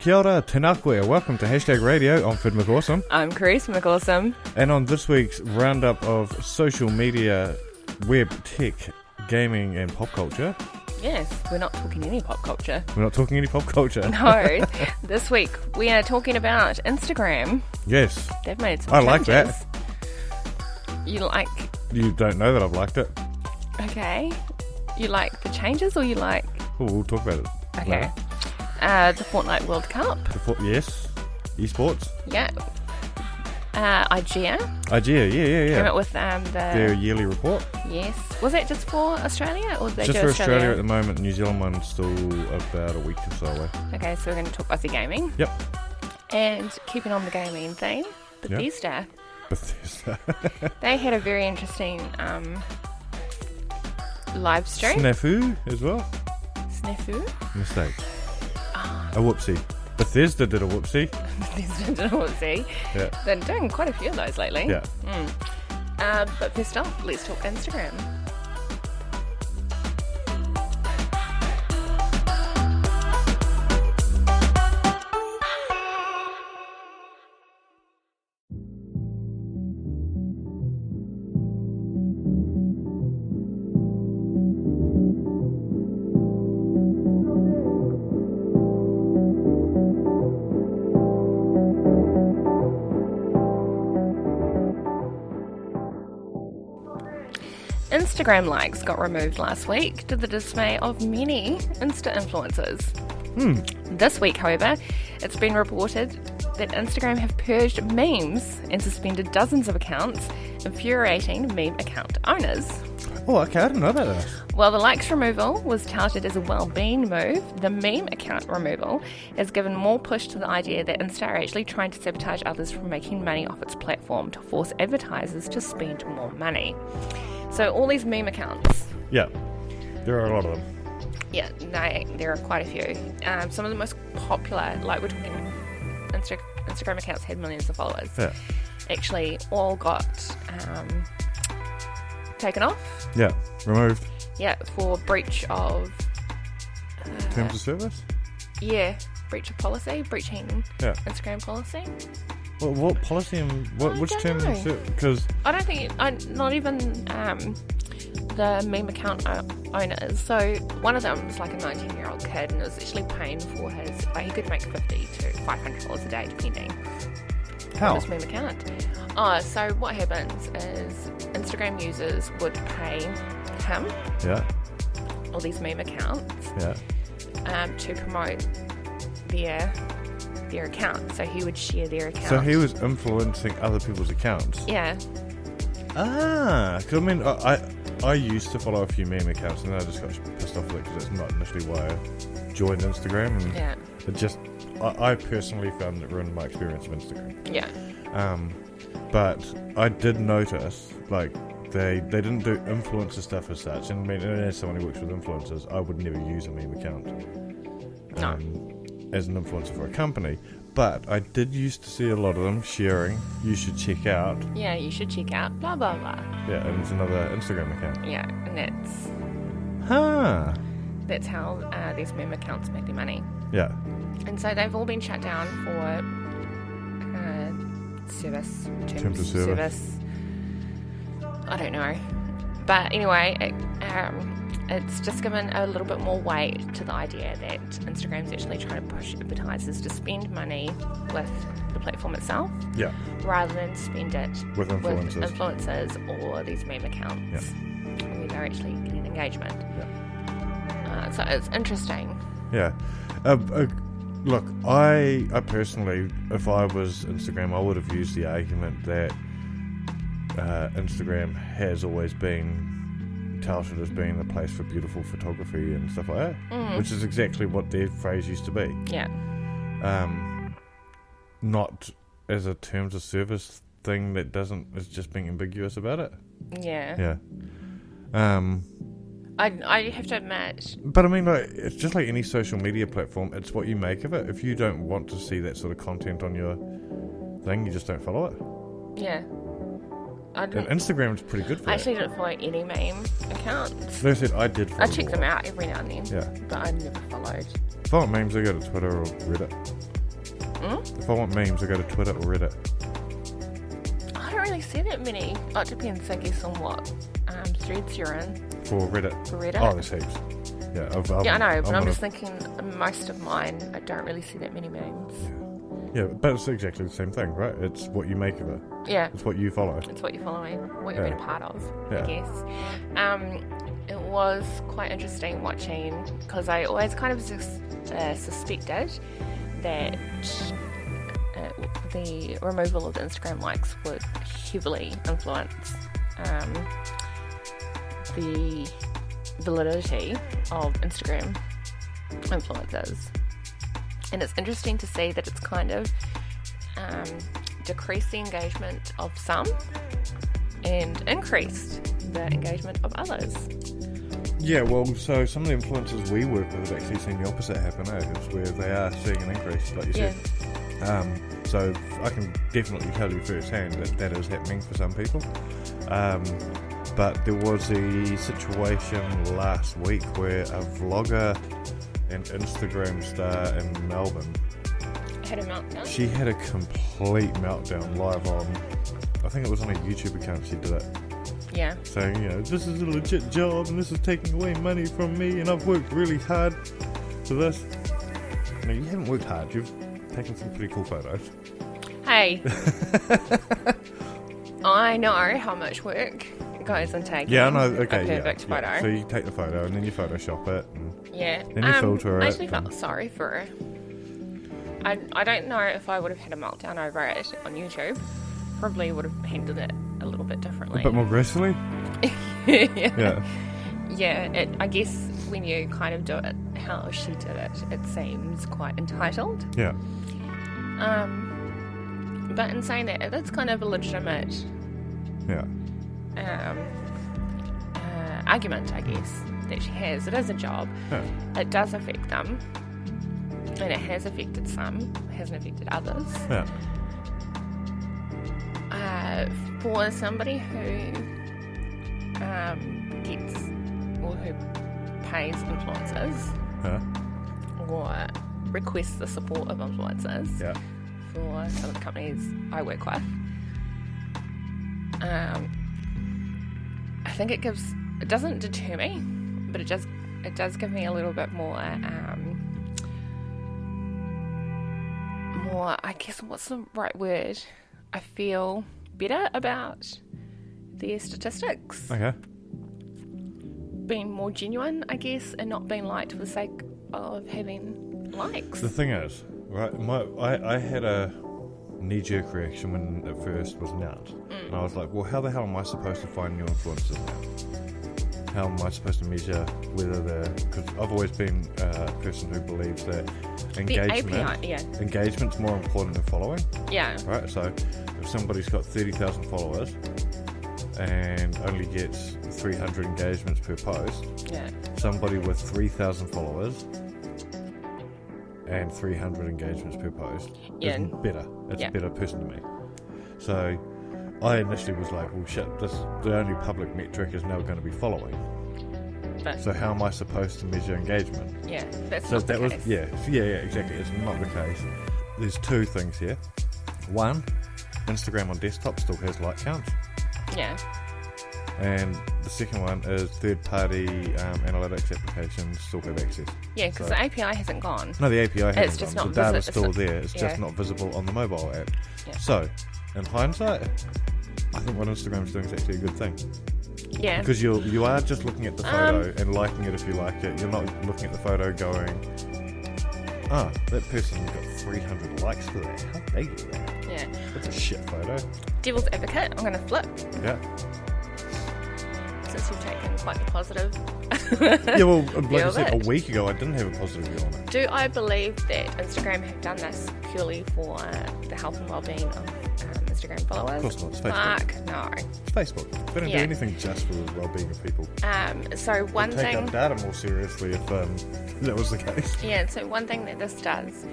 Kia ora, tēnā koe. Welcome to Hashtag Radio. I'm Fid McAwesome. I'm Chris McAwesome. And on this week's roundup of social media, web, tech, gaming and pop culture. Yes, we're not talking any pop culture. We're not talking any pop culture. No, this week we are talking about Instagram. Yes. They've made some I changes. like that. You don't know that I've liked it. Okay. You like the changes or you like... Oh, we'll talk about it. Okay. Later. The Fortnite World Cup. Yes. Esports. Yeah. IGEA. IGEA, yeah. Came up with their yearly report. Yes. Was that just for Australia or did they just do for Australia at the moment? New Zealand one's still about a week or so away. Okay, so we're going to talk Aussie gaming. Yep. And keeping on the gaming theme, Bethesda. They had a very interesting live stream. Snafu as well. Snafu? Mistake. A whoopsie. Bethesda did a whoopsie. Bethesda did a whoopsie. Yeah. They're doing quite a few of those lately. Yeah. But first off, let's talk Instagram. Instagram likes got removed last week to the dismay of many Insta influencers. This week, however, it's been reported that Instagram have purged memes and suspended dozens of accounts, infuriating meme account owners. Oh, okay, I didn't know about that. While the likes removal was touted as a well-being move, the meme account removal has given more push to the idea that Insta are actually trying to sabotage others from making money off its platform to force advertisers to spend more money. So all these meme accounts. Yeah, there are a lot of them. Yeah, no, there are quite a few. Some of the most popular, like we're talking Instagram accounts had millions of followers. Yeah. Actually all got taken off. Yeah, removed. Yeah, for breach of... terms of service? Yeah, breach of policy, breaching Instagram policy. Well, what policy and which terms of service? Because I don't think, not even the meme account owners. So one of them was like a 19-year-old kid and was actually paying for his, like he could make $50 to $500 a day depending on his meme account. So what happens is Instagram users would pay him, all these meme accounts, to promote their account. So he would share their account. So he was influencing other people's accounts. Yeah. Because I mean, I used to follow a few meme accounts and then I just got pissed off with it because that's not initially why I joined Instagram. And it just, I personally found it ruined my experience of Instagram. Yeah. But I did notice, like, they didn't do influencer stuff as such. And I mean, as someone who works with influencers, I would never use a meme account. As an influencer for a company, but I did used to see a lot of them sharing, you should check out. Yeah, you should check out, blah, blah, blah. Yeah, and it's another Instagram account. Yeah, and that's how these meme accounts make their money. Yeah. And so they've all been shut down for terms of service. I don't know. But anyway, it's just given a little bit more weight to the idea that Instagram's actually trying to push advertisers to spend money with the platform itself, rather than spend it with influencers or these meme accounts, where they're actually getting engagement. So it's interesting. Yeah. Look, I personally, if I was Instagram, I would have used the argument that Instagram has always been touted as being the place for beautiful photography and stuff like that, which is exactly what their phrase used to be. Yeah. Not as a terms of service thing that is just being ambiguous about it. Yeah. Yeah. I have to admit. But I mean, like, it's just like any social media platform. It's what you make of it. If you don't want to see that sort of content on your thing, you just don't follow it. Yeah. And Instagram's pretty good for I actually didn't follow any meme accounts. No, I said I did follow I check them out every now and then. Yeah. But I never followed If I want memes, I go to Twitter or Reddit. If I want memes, I go to Twitter or Reddit. I don't really see that many. Oh, it depends, I guess, on what threads you're in. For Reddit? Oh, there's heaps. Yeah, I know, but I'm just thinking most of mine, I don't really see that many memes. Yeah, but it's exactly the same thing, right? It's what you make of it. Yeah. It's what you follow. It's what you're following, what you've been a part of, I guess. It was quite interesting watching, because I always kind of suspected that the removal of the Instagram likes would heavily influence the validity of Instagram influencers. And it's interesting to see that it's kind of decreased the engagement of some and increased the engagement of others. Yeah, well, so some of the influencers we work with have actually seen the opposite happen, it's where they are seeing an increase, like you said. So I can definitely tell you firsthand that is happening for some people. But there was a situation last week where a vlogger and Instagram star in Melbourne had a meltdown. She had a complete meltdown live on, I think it was on a YouTube account she did it. Yeah. Saying, this is a legit job and this is taking away money from me and I've worked really hard for this. No, you haven't worked hard. You've taken some pretty cool photos. Hey. I know how much work goes into taking a perfect photo. Yeah. So you take the photo and then you Photoshop it. And then you filter it. I actually felt sorry for her. I don't know if I would have had a meltdown over it on YouTube. Probably would have handled it a little bit differently. A bit more gracefully? Yeah. Yeah, I guess when you kind of do it how she did it, it seems quite entitled. Yeah. But in saying that, it's kind of a legitimate argument, I guess, that she has. It is a job. Yeah. It does affect them. And it has affected some. It hasn't affected others. Yeah. For somebody who gets or who pays influencers or requests the support of influencers for some of the companies I work with, I think it doesn't deter me, but it does give me a little bit more I guess, what's the right word? I feel better about their statistics. Okay. Being more genuine, I guess, and not being liked for the sake of having likes. The thing is, right, I had a knee-jerk reaction when it first was announced. And I was like, well, how the hell am I supposed to find new influencers now? How am I supposed to measure whether they're... Because I've always been a person who believes that engagement's more important than following. Yeah. Right? So if somebody's got 30,000 followers and only gets 300 engagements per post, somebody with 3,000 followers and 300 engagements per post is better. It's a better person to me. So I initially was like, well, shit, the only public metric is now going to be following. So how am I supposed to measure engagement? Yeah, that's not the case. Yeah, exactly. It's not the case. There's two things here. One, Instagram on desktop still has like counts. Yeah. And the second one is third-party analytics applications still have access. Yeah, because the API hasn't gone. No, the API hasn't gone. Not the data's still there. It's just not visible on the mobile app. Yeah. So, in hindsight, I think what Instagram's doing is actually a good thing. Yeah. Because you are just looking at the photo and liking it if you like it. You're not looking at the photo going, that person got 300 likes for that. How they do that? Yeah. That's a shit photo. Devil's advocate, I'm going to flip. Yeah. Since you've taken quite the positive. Yeah, well, like I said, a week ago I didn't have a positive view on it. Do I believe that Instagram have done this purely for the health and well-being of Instagram followers? Of course not. It's Facebook. Fuck no. It's Facebook. They don't do anything just for the well-being of people. So one thing... Take up data more seriously if that was the case. Yeah, so one thing that this does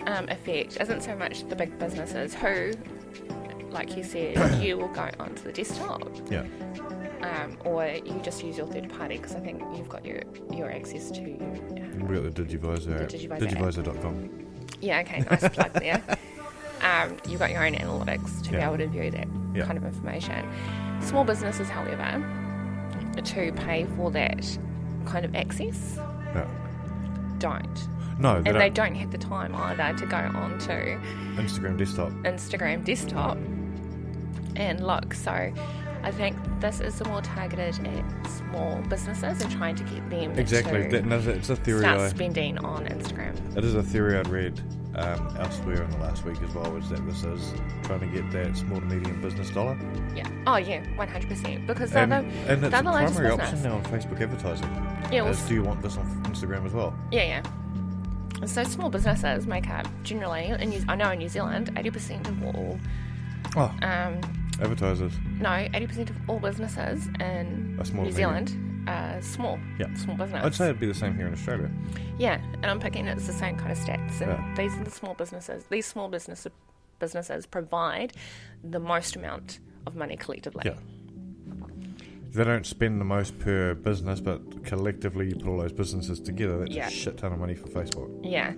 affect isn't so much the big businesses who, like you said, you will go onto the desktop. Yeah. or you just use your third party, because I think you've got your access to we got the Digivisor app. Digivisor.com. Yeah, okay, nice plug there. You've got your own analytics to be able to view that kind of information. Small businesses, however, to pay for that kind of access, don't. No, they don't have the time either to go on to Instagram desktop and look. So I think this is more targeted at small businesses and trying to get them it's a theory start spending on Instagram. It is a theory I'd read elsewhere in the last week as well, is that this is trying to get that small to medium business dollar. Yeah. Oh yeah, 100%. Because and it's a primary business option now on Facebook advertising. Yeah. Do you want this on Instagram as well? Yeah. So small businesses make up generally, I know in New Zealand, 80% of all advertisers. No, 80% of all businesses in New Zealand are small. Yeah. Small business. I'd say it'd be the same here in Australia. Yeah, and I'm picking it's the same kind of stats. And these are the small businesses. These small businesses provide the most amount of money collectively. Yeah. They don't spend the most per business, but collectively you put all those businesses together, that's a shit ton of money for Facebook. Yeah.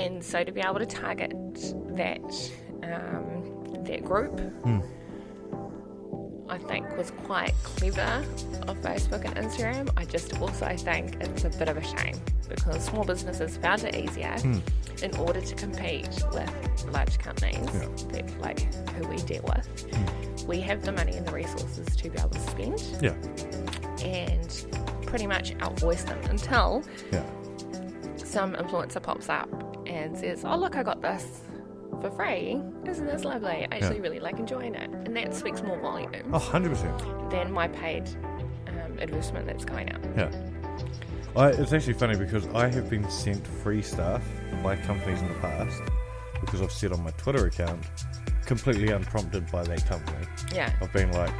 And so to be able to target that group, I think was quite clever of Facebook and Instagram. I just also think it's a bit of a shame because small businesses found it easier in order to compete with large companies that, like who we deal with. We have the money and the resources to be able to spend and pretty much outvoice them until some influencer pops up and says, oh look, I got this for free. Isn't this lovely? I actually really like enjoying it. And that speaks more volume 100% than my paid advertisement that's going out. It's actually funny because I have been sent free stuff by companies in the past because I've said on my Twitter account, completely unprompted by that company. I've been like,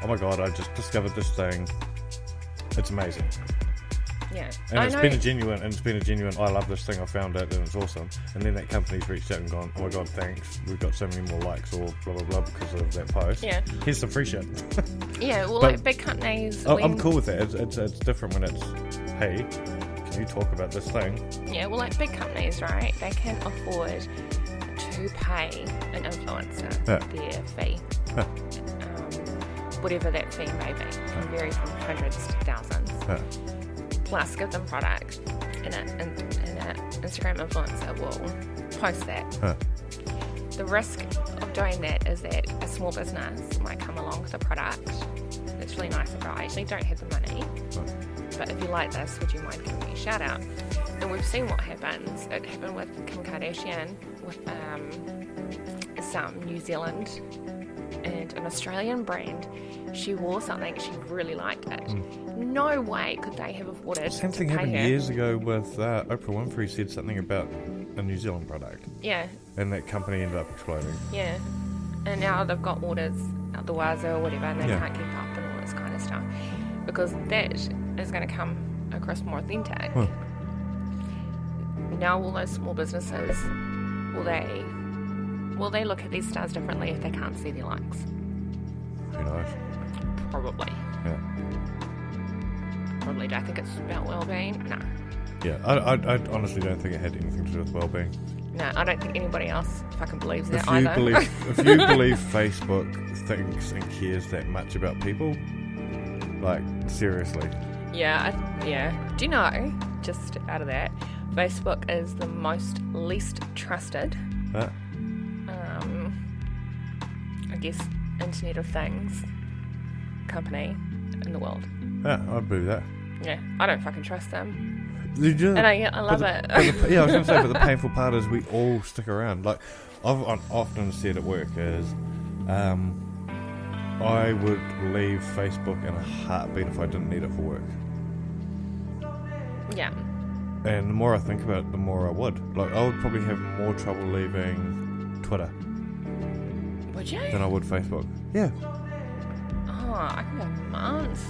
oh my god, I just discovered this thing. It's amazing. And it's been a genuine, I love this thing, I found it and it's awesome. And then that company's reached out and gone, oh my god, thanks, we've got so many more likes or blah blah blah because of that post. Here's some free shit. Like big companies. I'm cool with that. It's different when it's, hey, can you talk about this thing? Like big companies, right? They can afford to pay an influencer their fee. Whatever that fee may be. It can vary from hundreds to thousands. Plus give them product and an Instagram influencer will post that. The risk of doing that is that a small business might come along with a product that's really nice and I actually don't have the money, but if you like this, would you mind giving me a shout out? And we've seen what happens. It happened with Kim Kardashian with some New Zealand and an Australian brand. She wore something, she really liked it. No way could they have afforded same thing happened years ago with Oprah Winfrey said something about a New Zealand product. And that company ended up exploding. And now they've got orders out the wazoo or whatever and they can't keep up and all this kind of stuff. Because that is going to come across more authentic. Now all those small businesses, will they look at these stars differently if they can't see their likes? Who knows? Probably. Probably. Do I think it's about well-being? No. I honestly don't think it had anything to do with well-being. No, I don't think anybody else fucking believes that either. If you believe Facebook thinks and cares that much about people, like, seriously. Do you know, just out of that, Facebook is the least trusted, I guess, Internet of Things company in the world. I'd believe that. I don't fucking trust them. And I love it. I was going to say, but the painful part is we all stick around. Like, I've often said at work is, I would leave Facebook in a heartbeat if I didn't need it for work. And the more I think about it, the more I would. Like, I would probably have more trouble leaving Twitter. Would you? Than I would Facebook. I can go months.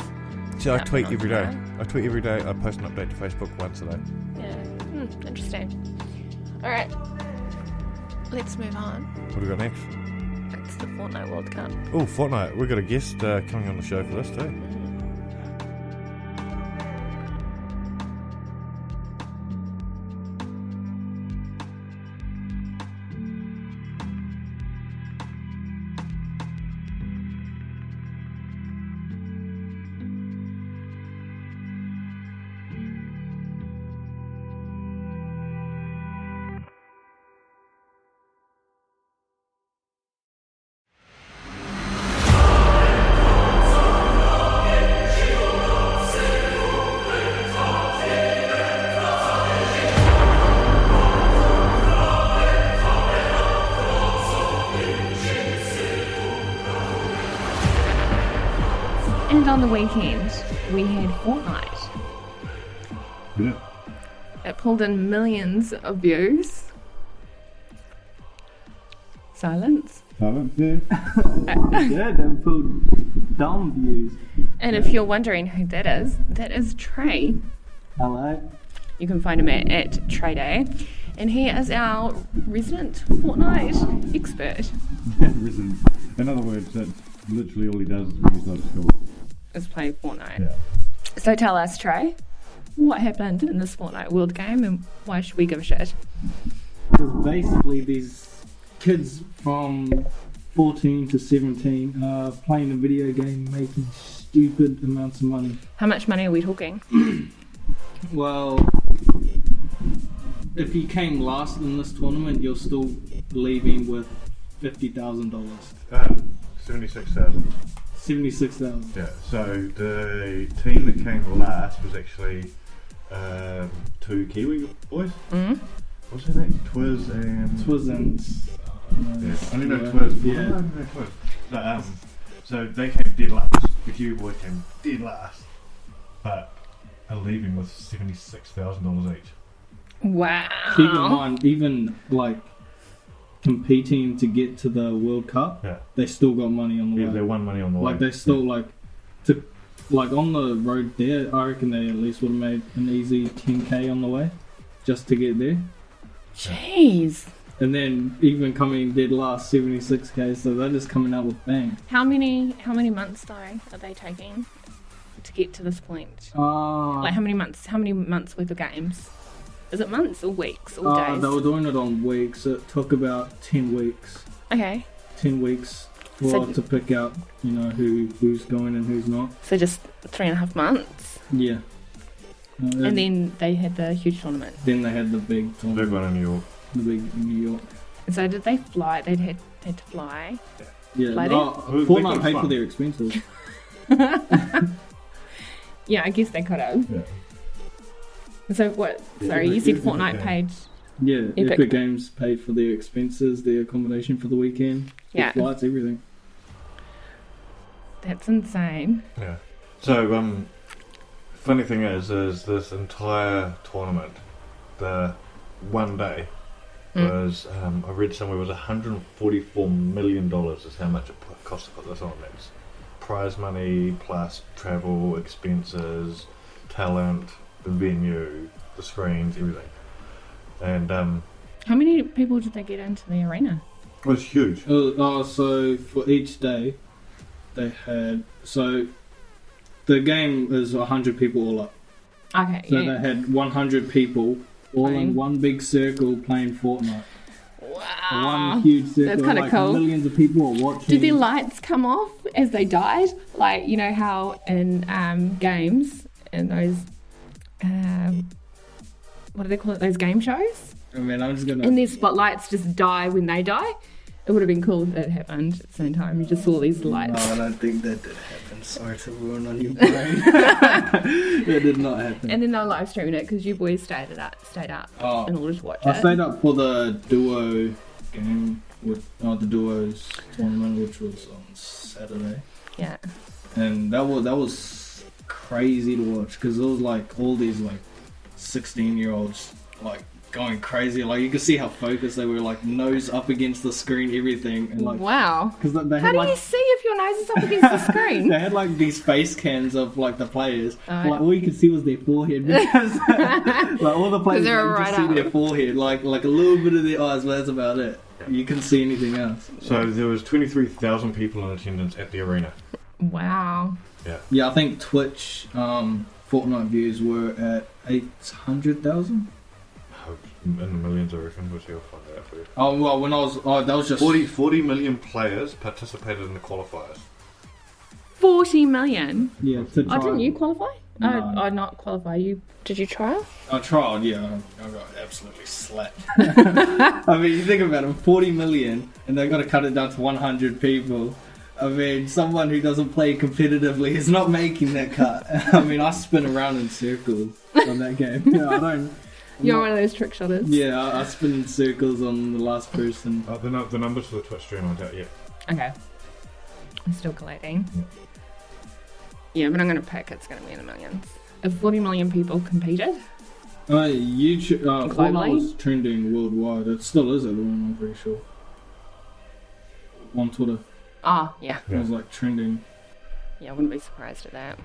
See, I tweet every day. I post an update to Facebook once a day. Interesting. Alright. Let's move on. What do we got next? It's the Fortnite World Cup. Oh, Fortnite. We've got a guest coming on the show for this too. And on the weekend, we had Fortnite. Yeah. It pulled in millions of views. Silence. Silence, yeah. Yeah, they pulled down views. And if you're wondering who that is Trey. Hello. You can find him at Trey Day. And he is our resident Fortnite expert. Resident. In other words, that's literally all he does when he's not at school. Is play Fortnite. Yeah. So tell us, Trey, what happened in this Fortnite World game and why should we give a shit? Because basically these kids from 14 to 17 are playing a video game making stupid amounts of money. How much money are we talking? Well, if you came last in this tournament, you're still leaving with $50,000. 76,000. 76,000. Yeah, so the team that came last was actually two Kiwi boys. Mm-hmm. What's their name? Twiz and... Yeah, I only know Twiz. Yeah. I don't know Twiz. So they came dead last. The Kiwi boys came dead last. But are leaving with $76,000 each. Wow. Keep in mind, even like competing to get to the World Cup, Yeah. they still got money on the Yeah, way. they won money on the way. Like they still like on the road there, I reckon they at least would have made an easy 10k on the way just to get there. Jeez. And then even coming dead last, 76k, so they're just coming out with bang. How many months though are they taking to get to this point? Like how many months worth of games? Is it months or weeks or days? They were doing it on weeks. It took about 10 weeks. Okay. 10 weeks So- to pick out, you know, who's going and who's not. So just 3.5 months. Yeah. And then they had the huge tournament. Then they had the big Big tournament. one in New York. The big New York. And so did they fly? They had to fly. Yeah. Fly there? Fortnite paid for their expenses. Yeah, I guess they could have. Yeah. So what? Yeah, Sorry, you Epic- said Epic Fortnite Games. paid. Yeah, Epic. Epic Games paid for their expenses, their accommodation for the weekend, Yeah. their flights, everything. That's insane. Yeah. So, funny thing is this entire tournament, the one day, was, I read somewhere, was $144 million is how much it cost to put this on. That's prize money plus travel, expenses, talent, the venue, the screens, everything. And How many people did they get into the arena? it was huge. So for each day, they had... So the game is 100 people all up. Okay, So yeah. they had 100 people all Playing. in one big circle playing Fortnite. Wow. One huge circle. That's kinda like cool. Millions of people are watching. Did their lights come off as they died? Like, you know how in games, in those, what do they call it, those game shows? I mean, I'm just going And to... their spotlights just die when they die? It would have been cool if that happened at the same time. You just saw these lights. No, I don't think that did happen. Sorry to ruin on your brain. That did not happen. And then they were live streaming it because you boys stayed up Oh. in order to watch I it. stayed up for the duo game, the duos tournament, which was on Saturday, Yeah. and that was crazy to watch because it was like all these like 16-year-olds like going crazy. Like you could see how focused they were, like nose up against the screen, everything, and like Wow. because they How had do like you see if your nose is up against the screen? they had like these face cams of like the players. Oh. Like all you could see was their forehead because like all the players they were like, right just see up. their forehead, like a little bit of their eyes, but that's about it. You couldn't see anything else. So there was 23,000 people in attendance at the arena. Wow. Yeah, I think Twitch Fortnite views were at 800,000. In the millions, I reckon. We'll see, I'll find that out for you. Oh, well, when I was... Oh, that was just... 40 million players participated in the qualifiers. 40 million? Yeah, to try. Oh, didn't you qualify? No. Not qualify. Did you try? I tried, yeah. I got absolutely slapped. I mean, you think about it, 40 million, and they've got to cut it down to 100 people. I mean, someone who doesn't play competitively is not making that cut. I mean, I spin around in circles on that game. I don't... You're one of those trick shotters. Yeah, I spin in circles on the last person. The numbers for the Twitch stream aren't out yet. Okay. I'm still collating. Yeah, but I'm going to pick it's going to be in the millions. If 40 million people competed? YouTube, Fortnite was trending worldwide. It still is at the moment, I'm pretty sure. On Twitter. Oh, yeah. It was like trending. Yeah, I wouldn't be surprised at that.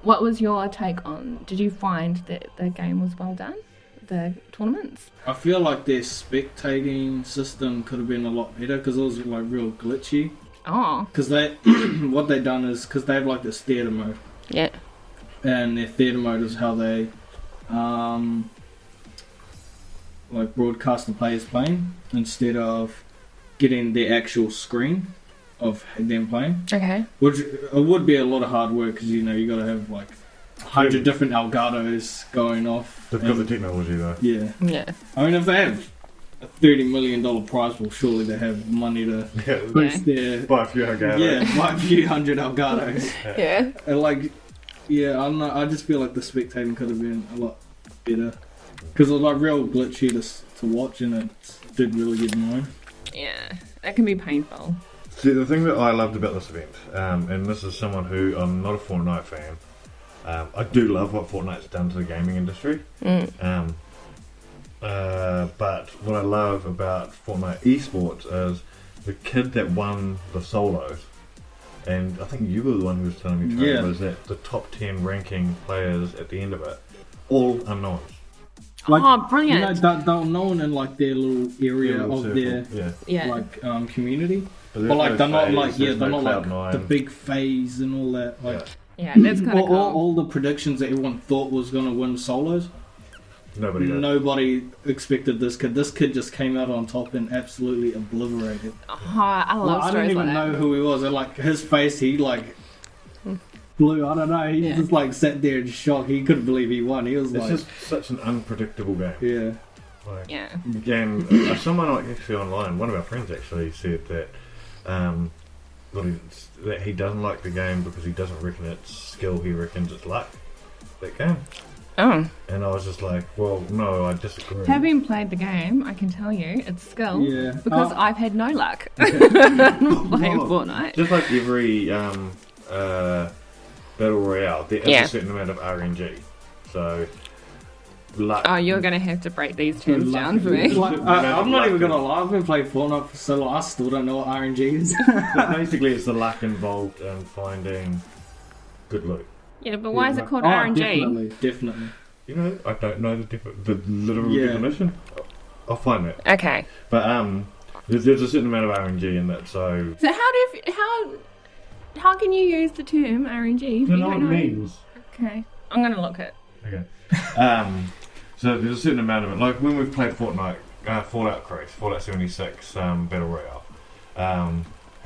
What was your take on... Did you find that the game was well done? The tournaments? I feel like their spectating system could have been a lot better because it was like real glitchy. Oh. Because they... what they done is... Because they have like this theatre mode. Yeah. And their theatre mode is how they... like broadcast the players playing instead of getting the actual screen of them playing. Okay. Which it would be a lot of hard work because, you know, you got to have like 100 different Elgatos going off. They've got the technology though. Yeah. Yeah. I mean, if they have a $30 million prize, well, surely they have money to boost their... Buy a few Elgatos. Yeah, buy a few hundred Elgatos. Yeah. And like, yeah, I don't know, I just feel like the spectating could have been a lot better. Because it was like real glitchy to watch and it did really get annoying. Yeah. That can be painful. See, the thing that I loved about this event, and this is someone who, I'm not a Fortnite fan, I do love what Fortnite's done to the gaming industry, but what I love about Fortnite esports is the kid that won the solos, and I think you were the one who was telling me, Trey, was that the top 10 ranking players at the end of it, all unknowns. Like, oh, brilliant. You know, they're known in like their little area of circle. their like community. But like they're not like they're not like the big phase and all that. Like yeah, that's kind of cool. All the predictions that everyone thought was going to win solos. Nobody expected this kid. This kid just came out on top and absolutely obliterated. Oh, I love I don't even know who he was. And, like his face, he like blew. I don't know. He just like sat there in shock. He couldn't believe he won. He was it's like, just such an unpredictable game. Yeah. Like, yeah. And someone like actually online, one of our friends actually said that that he doesn't like the game because he doesn't reckon it's skill. He reckons it's luck. That game. Oh. And I was just like, well, no, I disagree. Having played the game, I can tell you it's skill. Yeah. Because I've had no luck playing Fortnite. Just like every Battle Royale, there is a certain amount of RNG. So, luck. Oh, you're going to have to break these terms down for me. Like, I'm not even going to lie. I've been playing Fortnite for so long, I still don't know what RNG is. But basically, it's the luck involved in finding good loot. Yeah, but why is it called RNG? Definitely. You know, I don't know the literal definition. I'll find that. Okay. But there's a certain amount of RNG in that, so... So how can you use the term RNG if you don't know what it means. Okay. I'm going to look it. Okay. So there's a certain amount of it. Like when we've played Fortnite, Fallout 76 Battle Royale, how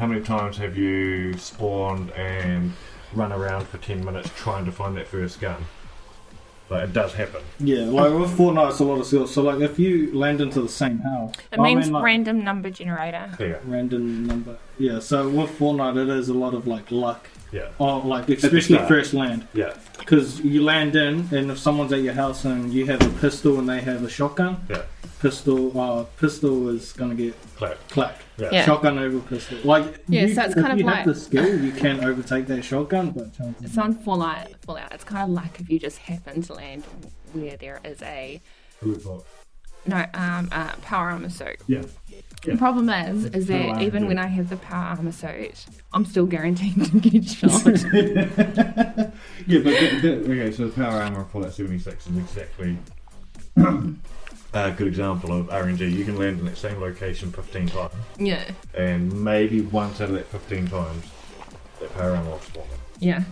many times have you spawned and run around for 10 minutes trying to find that first gun? Like, it does happen. Yeah, like with Fortnite, it's a lot of skill. So, like, if you land into the same house... It means random number generator. Yeah. Random number. Yeah, so with Fortnite, it is a lot of, like, luck. Yeah. Oh, like, especially first land. Yeah. Because you land in, and if someone's at your house and you have a pistol and they have a shotgun... Yeah. Pistol is going to get clapped. Yeah. Shotgun over pistol. Like, so it's kind of if you like... have the skill, you can overtake that shotgun, but... It's on Fallout. It's kind of like if you just happen to land where there is a... power armor suit. Yeah. The problem is that even when I have the power armor suit, I'm still guaranteed to get shot. Yeah, but okay, so the power armor for Fallout 76 is exactly a good example of RNG. You can land in that same location 15 times. Yeah. And maybe once out of that 15 times, that power armor will spawn. Yeah.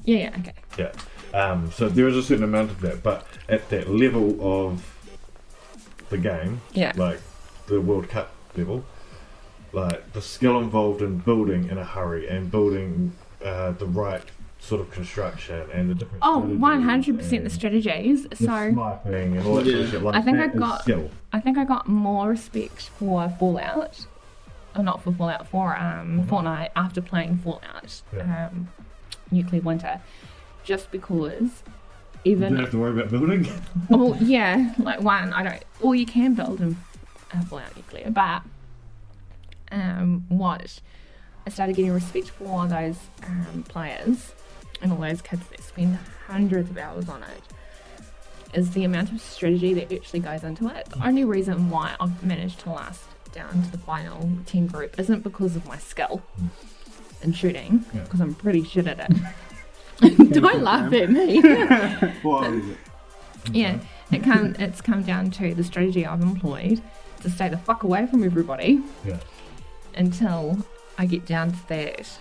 Yeah, okay. Yeah. So there is a certain amount of that, but at that level of the game, like the World Cup level, like the skill involved in building in a hurry and building the right sort of construction and the different 100% the strategies. So sniping and all that sort of shit. Like, I think I got more respect for Fallout, or not for Fallout, for Fortnite after playing Fallout, Nuclear Winter, just because even you don't have to worry about building. Well, yeah, like I don't. Or you can build in Fallout Nuclear, but what I started getting respect for those players and all those kids that spend hundreds of hours on it is the amount of strategy that actually goes into it. The only reason why I've managed to last down to the final 10 group isn't because of my skill in shooting, because I'm pretty shit at it. Don't laugh at me. What is it? Yeah, it's come down to the strategy I've employed to stay the fuck away from everybody until I get down to that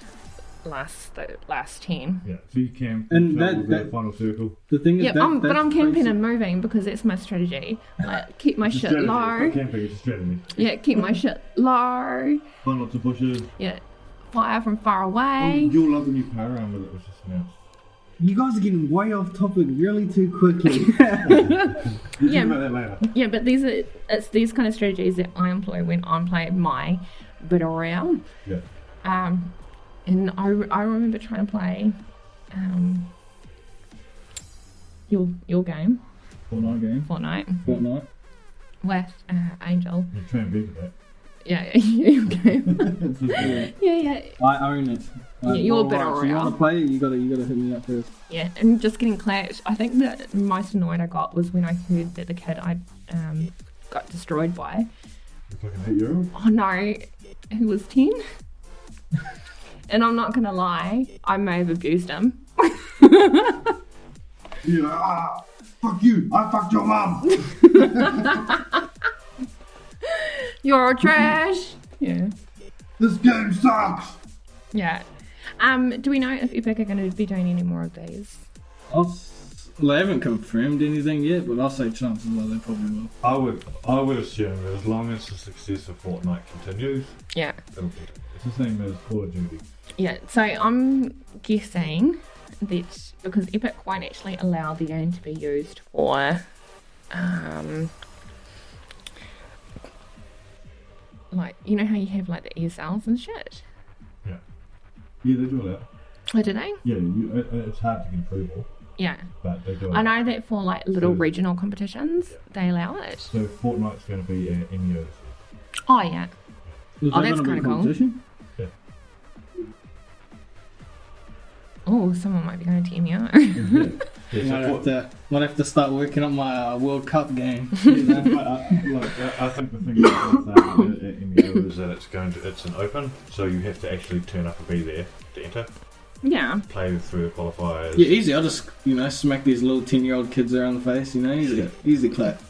last 10. Yeah, so you can and that final circle. The thing is, but I'm camping and moving because that's my strategy. Like, keep my shit low. Camping is a strategy. Yeah, keep my shit low. Find lots of bushes. Yeah, fire from far away. You'll love the new power armor that was just announced. You guys are getting way off topic really too quickly. Talk about that later. Yeah, but it's these kind of strategies that I employ when I'm playing my battle royale. Yeah. And I remember trying to play your game. Fortnite. With Angel. You're trying to beat that. Yeah, your game. Yeah. I own it. You're battle royale. So you want to play it? You gotta hit me up first. Yeah, and just getting clashed. I think the most annoyed I got was when I heard that the kid I got destroyed by. You're talking 8-year-old? Oh no, who was 10? And I'm not gonna lie, I may have abused him. You're like, fuck you, I fucked your mum. You're trash. Yeah. This game sucks. Yeah. Do we know if Epic are going to be doing any more of these? They haven't confirmed anything yet, but I'll say chances are they probably will. I would assume that as long as the success of Fortnite continues, it'll be. It's the same as Call of Duty. Yeah, so I'm guessing that because Epic won't actually allow the game to be used for like, you know how you have like the ESLs and shit? Yeah, they do allow. Oh, do they? Yeah, it's hard to get approval. Yeah. But they do. I know that for like little regional competitions, they allow it. So Fortnite's going to be an MEO. Oh, yeah. That's kind of cool. Yeah. Oh, someone might be going to MEO. Might have to start working on my World Cup game. I think the thing at MEO is that it's an open, so you have to actually turn up and be there to enter. Yeah. Play through the qualifiers. Yeah, easy. I'll just, smack these little 10-year-old kids around the face, easy clap.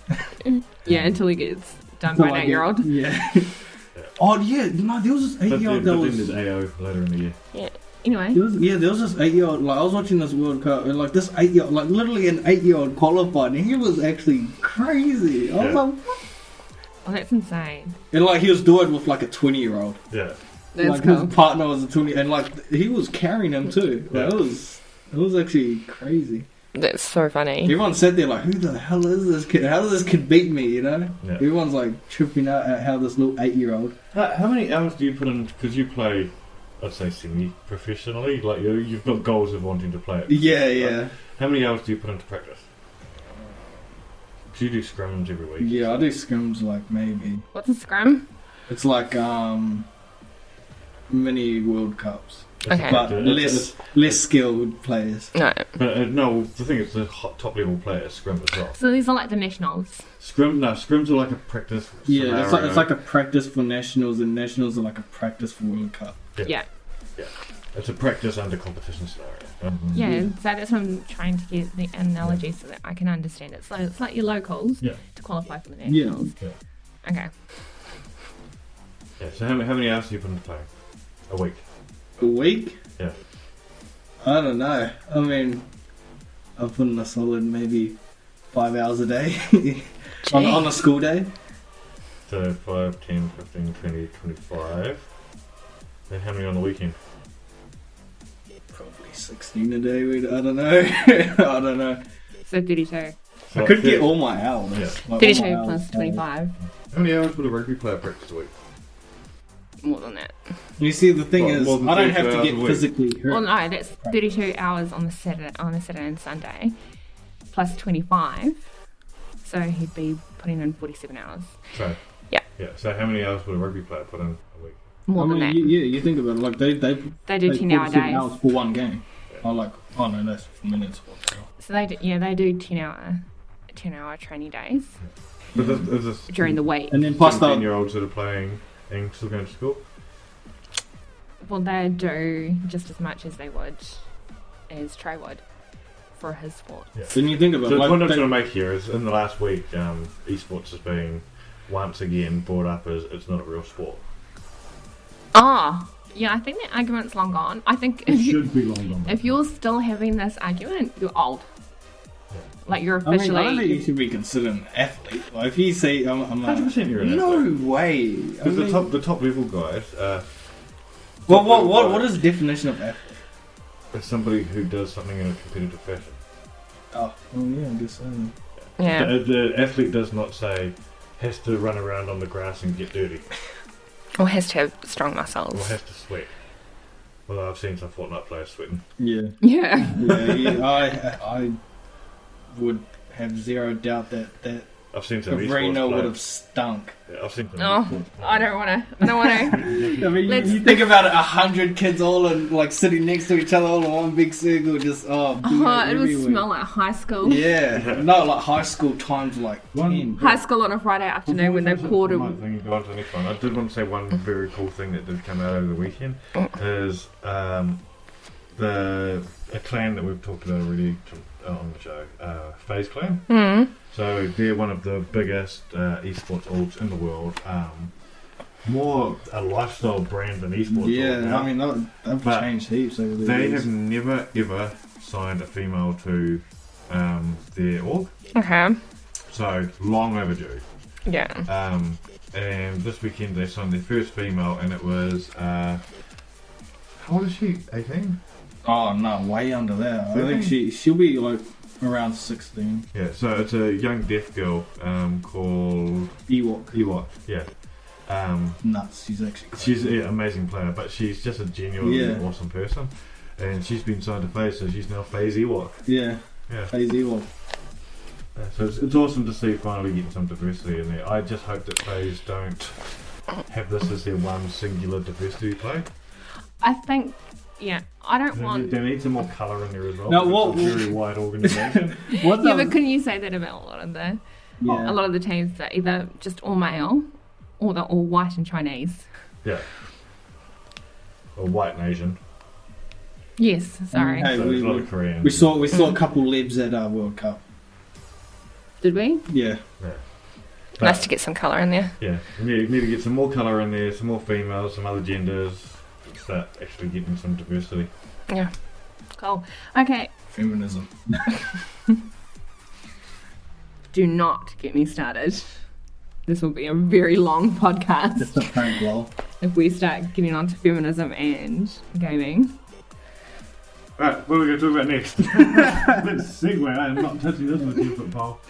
Yeah, until he gets done by an 8-year-old. Yeah. Oh, yeah, no, there was this 8-year-old that was... But then there's AO later in the year. Yeah. Anyway. There was this 8-year-old, like, I was watching this World Cup, and, like, this 8-year-old, like, literally an 8-year-old qualified, and he was actually crazy. I was like, what? Oh, that's insane. And, like, he was doing it with, like, a 20-year-old. Yeah. That's like, cool. His partner was a 20, and, like, he was carrying him, too. Like, it was actually crazy. That's so funny. Everyone sat there like, who the hell is this kid? How does this kid beat me, Yeah. Everyone's, like, tripping out at how this little 8-year-old... How many hours do you put in, because you play... I'd say semi-professionally, like you've got goals of wanting to play it. Yeah. How many hours do you put into practice? Because you do scrums every week. Yeah, I do scrums like maybe. What's a scrum? It's like mini World Cups. Okay. But less skilled players. No. But no, the thing is the top level players scrum as well. So these are like the nationals. Scrims are like a practice. Yeah, it's like a practice for nationals, and nationals are like a practice for World Cup. Yeah. It's a practice under competition scenario. Yeah, so that's what I'm trying to get the analogy so that I can understand it. So it's like your locals to qualify for the nationals. Yeah. Okay. Yeah, so how many hours do you put into playing? A week? A week? Yeah. I don't know. I mean, I put in a solid maybe 5 hours a day on a school day. So 5, 10, 15, 20, 25. Then how many on the weekend? Probably 16 a day. I don't know. I don't know. So 32. So I could get all my hours. Yeah. Like 32 all my plus hours. 25. How many hours would a rugby player practice a week? More than that. You see, the thing Well, is, more than I don't have 32 to get hours a week. physically hurt. Well, no, that's 32 hours on a Saturday and Sunday, plus 25. So he'd be putting in 47 hours. So, Yeah. Yeah. So how many hours would a rugby player put in a week? More than that. You think about it, like they They do play 10-hour 47 days. hours for one game. I like, oh no, that's for minutes. So they do 10-hour training days But is this during the week. And then plus the 17-year-olds that are playing and still going to school? Well, they do just as much as they would as Trey would for his sport. Yeah. Then you think about So it, the like point I'm they- trying to make here is, in the last week, esports is being once again brought up as it's not a real sport. Ah, yeah, I think that argument's long gone. I think It should be long gone. if you're still having this argument, you're old. Yeah. Like you're I mean, I don't think officially. you should be considered an athlete. Like, if you say, I'm like, 100% you're an no athlete. way. I Because mean, the top level guys well, what is the definition of athlete? is somebody who does something in a competitive fashion. Oh, yeah, I guess so. Yeah. The athlete does not say has to run around on the grass and get dirty Or has to have strong or muscles. has to sweat. Well, I've seen some Fortnite players sweating. Yeah. Yeah. Yeah, I would have zero doubt that I've seen some Arena esports would have players. stunk. Yeah, I've seen some Oh, esports I don't want to. I mean, Let's- you think about it, 100 kids all in, like sitting next to each other, all in one big circle, just Oh, it would smell like high school. Yeah, no, like high school times like 10. High school on a Friday afternoon when they poured I a. did want to say one very cool thing that did come out over the weekend is a clan that we've talked about already on the show, FaZe Clan. Mm. So they're one of the biggest esports orgs in the world. More a lifestyle brand than esports. org Yeah, now. I mean, they've But changed heaps over the They years. have never ever signed a female to their org, Okay. so long overdue. Yeah. And this weekend they signed their first female, and it was how old is she? 18. Oh, no, way under that. I 13? think she'll be like around 16. Yeah, so it's a young deaf girl called Ewok. Ewok. Yeah. Nuts, she's actually crazy. She's an amazing player, but she's just a genuinely Yeah. awesome person. And she's been signed to FaZe, so she's now FaZe Ewok. Yeah, Yeah. FaZe Ewok. So it's awesome to see finally getting some diversity in there. I just hope that FaZe don't have this as their one singular diversity play. I think. Yeah. I don't want. They need some more colour in there as well. No, It's what- a very wide organisation. What Yeah, but couldn't you say that about a Yeah. lot of the teams that either just all male, or they're all white and Chinese. Yeah. Or white and Asian. Yes. Sorry. Hey, So there's a lot of Korean. We saw a couple libs at our World Cup. Did we? Yeah. Yeah. Nice to get some colour in there. Yeah, you need to get some more colour in there, some more females, some other genders, start actually getting some diversity. Yeah. Cool. Okay. Feminism. Do not get me started. This will be a very long podcast Just a prank lol. if we start getting onto feminism and gaming. Right, what are we going to talk about next? Let's segue. I'm not touching this with a 10-foot pole.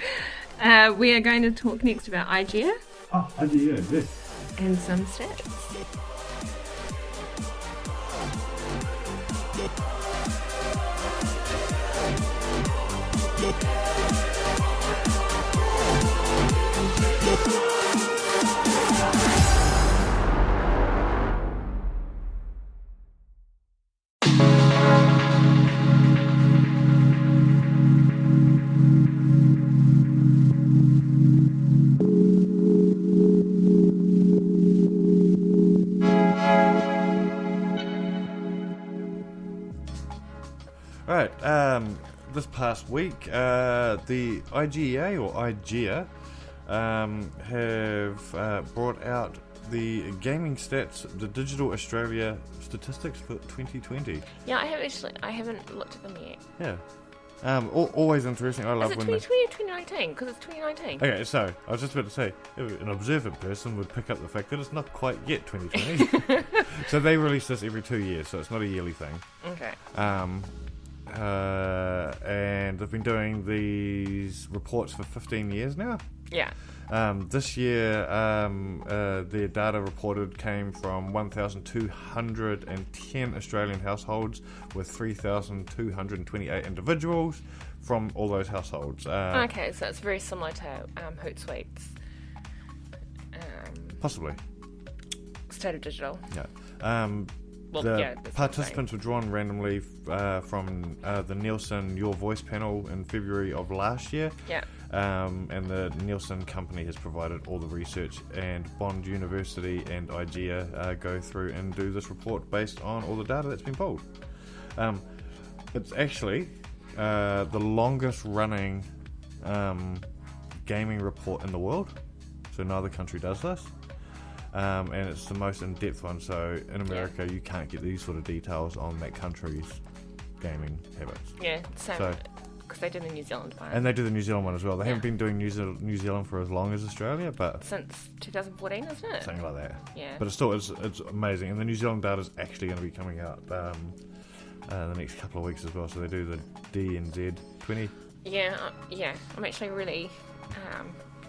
We are going to talk next about IGEA Oh, IGEA, yes. and some stats. this past week, the IGEA or IGEA have brought out the gaming stats, the Digital Australia statistics for 2020. Yeah, I haven't looked at them yet. Yeah. Always interesting. I love when 2020 or 2019? Because it's 2019. Okay, so I was just about to say, an observant person would pick up the fact that it's not quite yet 2020. So they release this every 2 years, so it's not a yearly thing. Okay. And they've been doing these reports for 15 years now. Yeah. This year, their data reported came from 1,210 Australian households with 3,228 individuals from all those households. Okay, so it's very similar to Hootsuite's. Possibly. State of Digital. Yeah. The participants were drawn randomly from the Nielsen Your Voice panel in February of last year. Yeah. And the Nielsen company has provided all the research, and Bond University and IGEA go through and do this report based on all the data that's been pulled. It's actually the longest running gaming report in the world, so neither country does this. And it's the most in-depth one, so in America you can't get these sort of details on that country's gaming habits. Yeah, same, because they do the New Zealand one. And they do the New Zealand one as well. They haven't been doing New Zealand for as long as Australia, but... Since 2014, isn't it? Something like that. Yeah. But it's amazing, and the New Zealand data is actually going to be coming out the next couple of weeks as well, so they do the DNZ 20. Yeah, I'm actually really...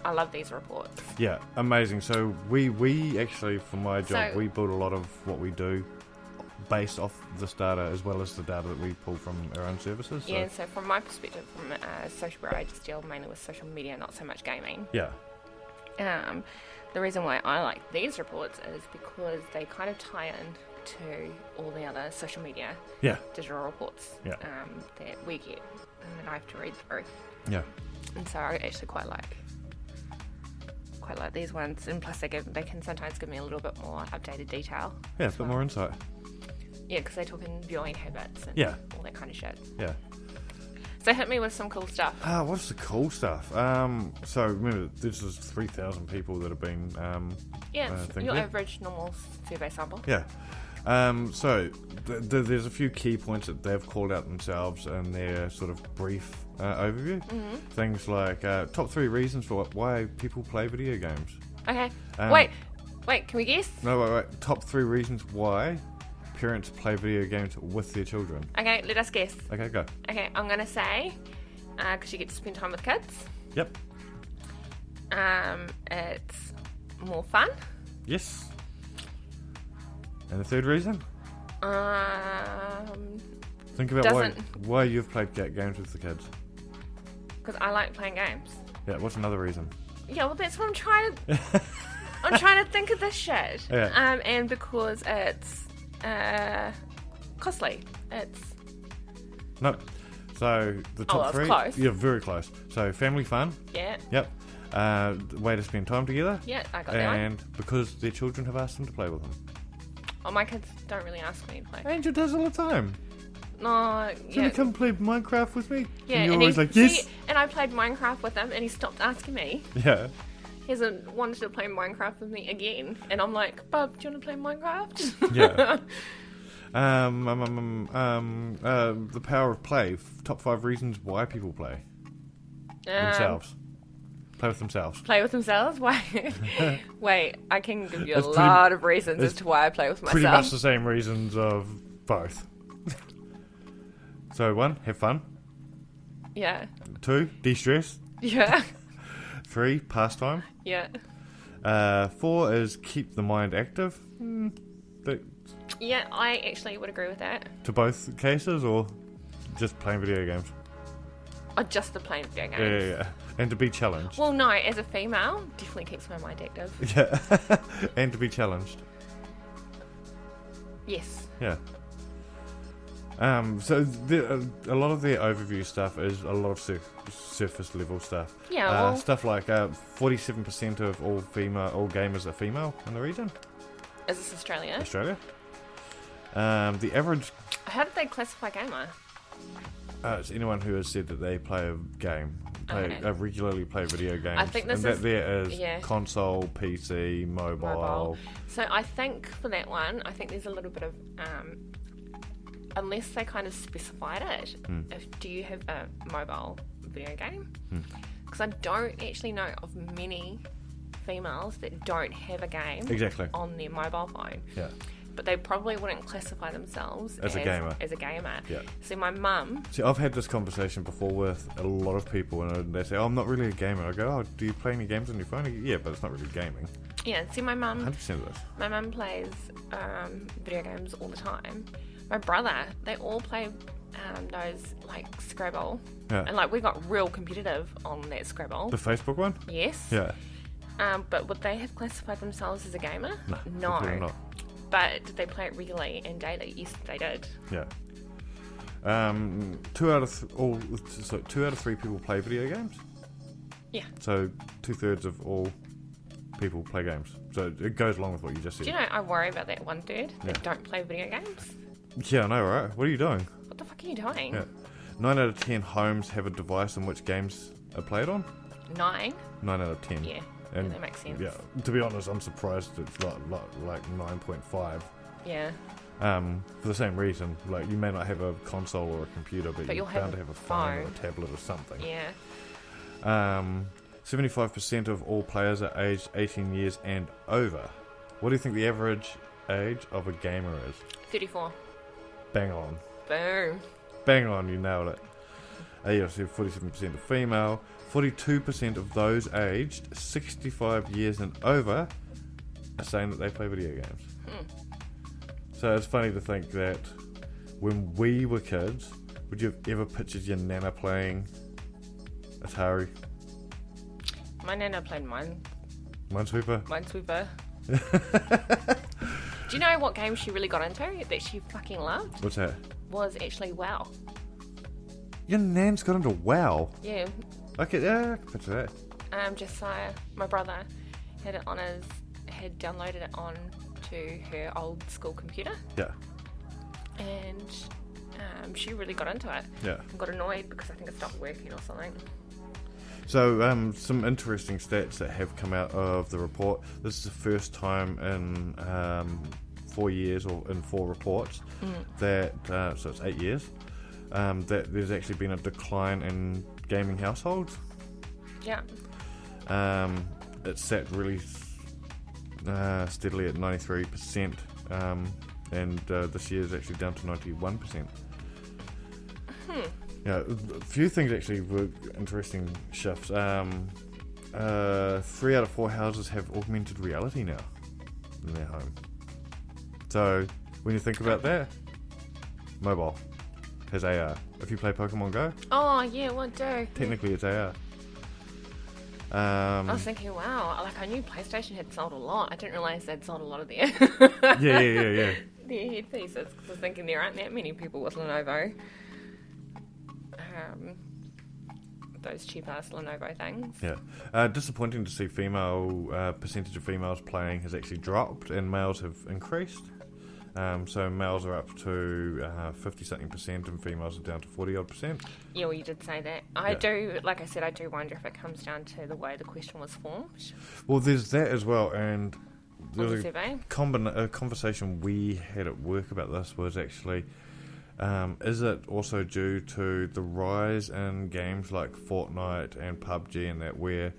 I love these reports. Yeah, amazing. So we actually, for my job, we build a lot of what we do based off this data as well as the data that we pull from our own services. Yeah, so from my perspective, from social where I just deal mainly with social media, not so much gaming. Yeah. The reason why I like these reports is because they kind of tie in to all the other social media digital reports that we get and that I have to read through. Yeah. And so I actually quite like these ones, and plus they can sometimes give me a little bit more updated detail. Yeah, a bit more insight. Yeah, because they talk in viewing habits and all that kind of shit. Yeah. So hit me with some cool stuff. What's the cool stuff? So remember, this is 3,000 people that have been your average normal survey sample. Yeah. So there's a few key points that they've called out themselves in their sort of brief overview. Mm-hmm. Things like top 3 reasons for why people play video games. Okay. Wait, can we guess? No, wait. Top 3 reasons why parents play video games with their children. Okay, let us guess. Okay, go. Okay, I'm going to say, because you get to spend time with kids. Yep. It's more fun. Yes. And the third reason? Think about why you've played games with the kids. Because I like playing games. Yeah, what's another reason? Yeah, well, that's what I'm trying to... I'm trying to think of this shit. Yeah. And because it's costly. No. So the top 3... close. Yeah, very close. So family fun. Yeah. Yep. Way to spend time together. Yeah, I got that one. And because their children have asked them to play with them. Oh, my kids don't really ask me to play. Angel does all the time. No, Can you come play Minecraft with me? Yeah, and you're always like, yes. See, and I played Minecraft with him, and he stopped asking me. Yeah. He hasn't wanted to play Minecraft with me again, and I'm like, Bub, do you want to play Minecraft? Yeah. The power of play. Top 5 reasons why people play themselves. Play with themselves. Play with themselves? Wait, I can give you a lot of reasons as to why I play with myself. Pretty much the same reasons of both. So 1, have fun. Yeah. 2, de-stress. Yeah. 3, pastime. Yeah. 4 is keep the mind active. Yeah, I actually would agree with that. To both cases, or just playing video games? Or just the playing video games. Yeah. And to be challenged. Well, no, as a female, definitely keeps my mind active. Yeah. And to be challenged. Yes. Yeah. So a lot of their overview stuff is a lot of surface level stuff. Yeah. Stuff like 47% of all gamers are female in the region. Is this Australia? Australia. The average. How did they classify gamer? It's anyone who has said that they play a game, regularly play video games. I think this and that there is console, PC, mobile. So I think for that one, I think there's a little bit of, unless they kind of specified it, do you have a mobile video game? Because I don't actually know of many females that don't have a game on their mobile phone. Yeah. But they probably wouldn't classify themselves as a gamer. Yeah. So my mum... See, I've had this conversation before with a lot of people, and they say, I'm not really a gamer. I go, oh, do you play any games on your phone? I go, yeah, but it's not really gaming. Yeah, see, my mum... 100% of this. My mum plays video games all the time. My brother, they all play those, like, Scrabble. Yeah. And, like, we got real competitive on that Scrabble. The Facebook one? Yes. Yeah. But would they have classified themselves as a gamer? No. Not. But did they play it regularly and daily? Yes, they did. Yeah. 2 out of 3 people play video games. Yeah. So 2/3 of all people play games. So it goes along with what you just said. Do you know I worry about that 1/3 that don't play video games? Yeah, I know, right? What are you doing? What the fuck are you doing? Yeah. 9 out of 10 homes have a device in which games are played on. 9? 9 out of 10. Yeah. And that makes sense. Yeah, to be honest, I'm surprised it's like 9.5. Yeah. For the same reason, like you may not have a console or a computer, but you're bound to have a phone or a tablet or something. Yeah. 75% of all players are aged 18 years and over. What do you think the average age of a gamer is? 34. Bang on. Boom. Bang on, you nailed it. Yeah, so 47% are female. 42% of those aged 65 years and over are saying that they play video games. So it's funny to think that when we were kids, would you have ever pictured your nana playing Atari? My nana played Minesweeper? Minesweeper. Do you know what game she really got into that she fucking loved? What's that? Was actually WoW. Your nan's got into WoW? Yeah. Okay, yeah, I can picture that. Josiah, my brother, had downloaded it on to her old school computer. Yeah. And she really got into it. Yeah. And got annoyed because I think it stopped working or something. So, some interesting stats that have come out of the report. This is the first time in 4 years, or in 4 reports, that, so it's 8 years, that there's actually been a decline in gaming households. Yeah. It's sat really steadily at 93%, and this year is actually down to 91%. Yeah, a few things actually were interesting shifts. 3 out of 4 houses have augmented reality now in their home. So when you think about that, mobile has AR. If you play Pokemon Go, oh yeah, what do? Technically, it's AR. I was thinking, wow, like I knew PlayStation had sold a lot. I didn't realise they'd sold a lot of their yeah. their headpieces. I was thinking there aren't that many people with Lenovo. Those cheap ass Lenovo things. Yeah. Disappointing to see percentage of females playing has actually dropped and males have increased. So males are up to 50-something% and females are down to 40-odd%. Yeah, well, you did say that. I do, like I said, I do wonder if it comes down to the way the question was formed. Well, there's that as well, and there was a conversation we had at work about this was actually, is it also due to the rise in games like Fortnite and PUBG and that where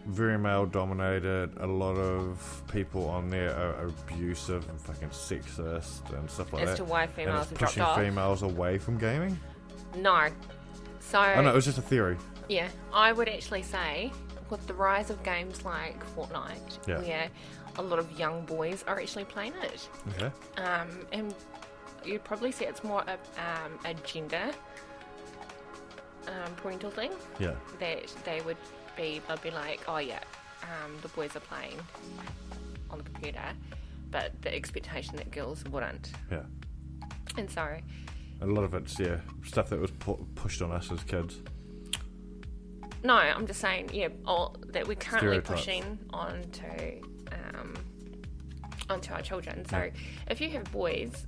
very male dominated, a lot of people on there are abusive and fucking sexist and stuff like that. As to why females have dropped pushing off. females away from gaming? No. So Oh no, it was just a theory. Yeah, I would actually say with the rise of games like Fortnite, where a lot of young boys are actually playing it. Okay. And you'd probably say it's more a gender parental thing. Yeah. That they'll be like, oh yeah, the boys are playing on the computer, but the expectation that girls wouldn't. Yeah. And so a lot of it's stuff that was pushed on us as kids. No, I'm just saying, that we're currently pushing onto our children. So if you have boys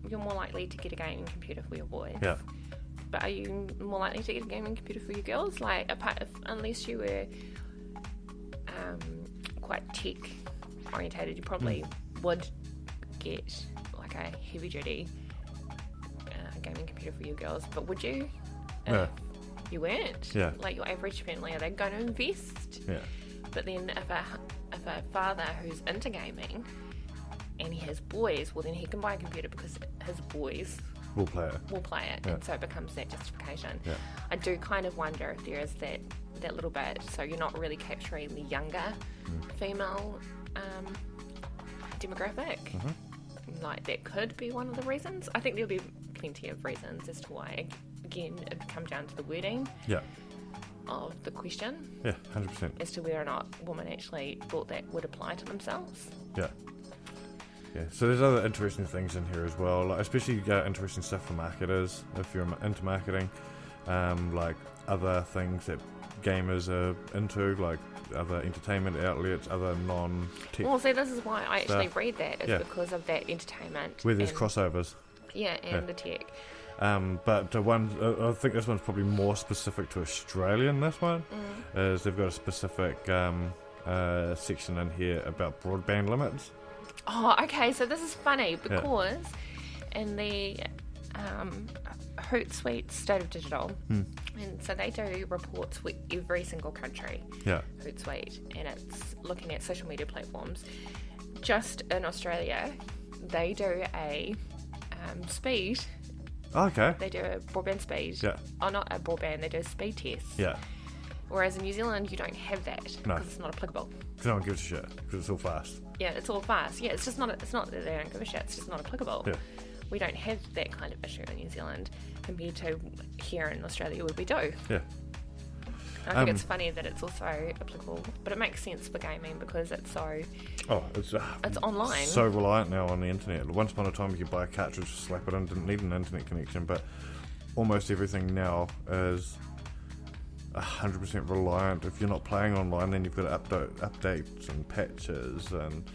you're more likely to get a gaming computer for your boys. Yeah. But are you more likely to get a gaming computer for your girls? Like, unless you were quite tech orientated, you probably would get like a heavy duty gaming computer for your girls. But would you? No. You weren't. Yeah. Like your average family, are they going to invest? Yeah. But then if a father who's into gaming and he has boys, well then he can buy a computer because his boys We'll play it. Yeah. And so it becomes that justification. Yeah. I do kind of wonder if there is that little bit, so you're not really capturing the younger female demographic. Like that could be one of the reasons. I think there'll be plenty of reasons as to why. Again, it would come down to the wording of the question. Yeah, 100%. As to whether or not women actually thought that would apply to themselves. Yeah. Yeah, so there's other interesting things in here as well, like especially interesting stuff for marketers, if you're into marketing, like other things that gamers are into, like other entertainment outlets, other non-tech. Well, see, this is why I actually read that, is Yeah. because of that entertainment. Where there's crossovers. Yeah, and the tech. But I think this one's probably more specific to Australian, this one, is they've got a specific section in here about broadband limits. Oh, okay, so this is funny because in the Hootsuite State of Digital, and so they do reports with every single country, Hootsuite, and it's looking at social media platforms. Just in Australia, they do a speed. Okay. They do a broadband speed. Yeah. Oh, not a broadband, they do a speed test. Yeah. Whereas in New Zealand, you don't have that because it's not applicable. Because no one gives a shit, because it's all fast. Yeah, it's all fast. Yeah, it's just not. It's not that they don't give a shit. It's just not applicable. Yeah. We don't have that kind of issue in New Zealand compared to here in Australia where we do. Yeah. I think it's funny that it's also applicable, but it makes sense for gaming because it's so. Oh, it's online. So reliant now on the internet. Once upon a time, you could buy a cartridge, slap it in, didn't need an internet connection, but almost everything now is 100% reliant. If you're not playing online, then you've got to updates and patches and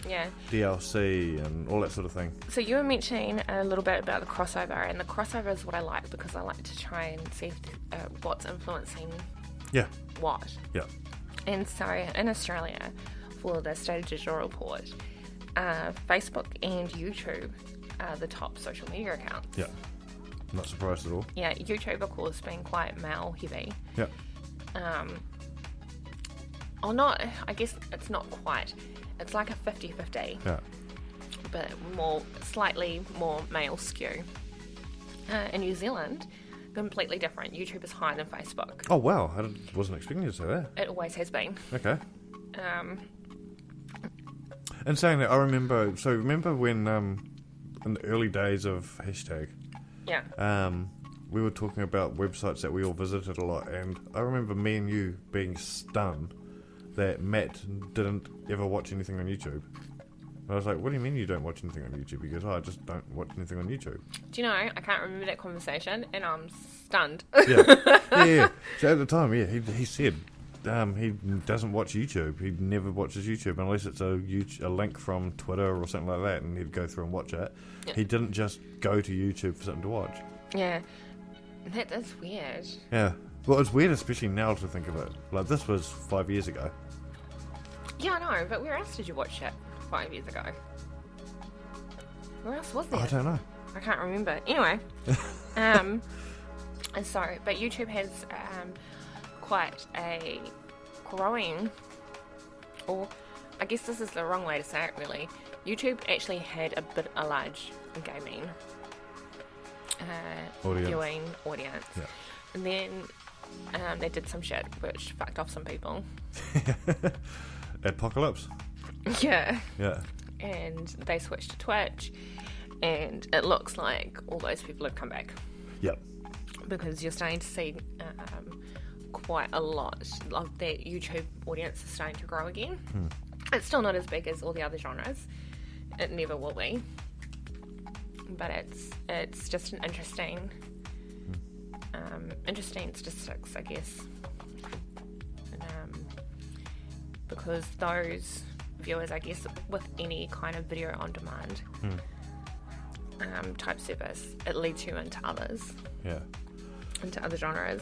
DLC and all that sort of thing. So you were mentioning a little bit about the crossover, and the crossover is what I like because I like to try and see what's influencing what. Yeah. And so in Australia, for the State of Digital report, Facebook and YouTube are the top social media accounts. Yeah. Not surprised at all. Yeah, YouTube, of course, being quite male heavy. Yeah. Or not, I guess it's not quite. It's like a 50-50. Yeah. But slightly more male skew. In New Zealand, completely different. YouTube is higher than Facebook. Oh, wow. I wasn't expecting you to say that. It always has been. Okay. And saying that, I remember when, in the early days of hashtag, we were talking about websites that we all visited a lot, and I remember me and you being stunned that Matt didn't ever watch anything on YouTube. And I was like, what do you mean you don't watch anything on YouTube? He goes, I just don't watch anything on YouTube. Do you know, I can't remember that conversation, and I'm stunned. Yeah. So at the time, he said he doesn't watch YouTube. He never watches YouTube unless it's a link from Twitter or something like that, and he'd go through and watch it. Yeah. He didn't just go to YouTube for something to watch. Yeah. That is weird. Yeah. Well, it's weird, especially now to think of it. Like, this was 5 years ago. Yeah, I know, but where else did you watch it 5 years ago? Where else was there? I don't know. I can't remember. Anyway. And so, but YouTube has quite a growing, or I guess this is the wrong way to say it really. YouTube actually had a large gaming viewing audience. Yeah. And then they did some shit which fucked off some people. Apocalypse? Yeah. Yeah. And they switched to Twitch, and it looks like all those people have come back. Yep. Because you're starting to see quite a lot of that YouTube audience is starting to grow again. It's still not as big as all the other genres. It never will be. But it's just an interesting statistics, I guess. Because those viewers, I guess, with any kind of video on demand, type service, it leads you into others. Yeah. Into other genres.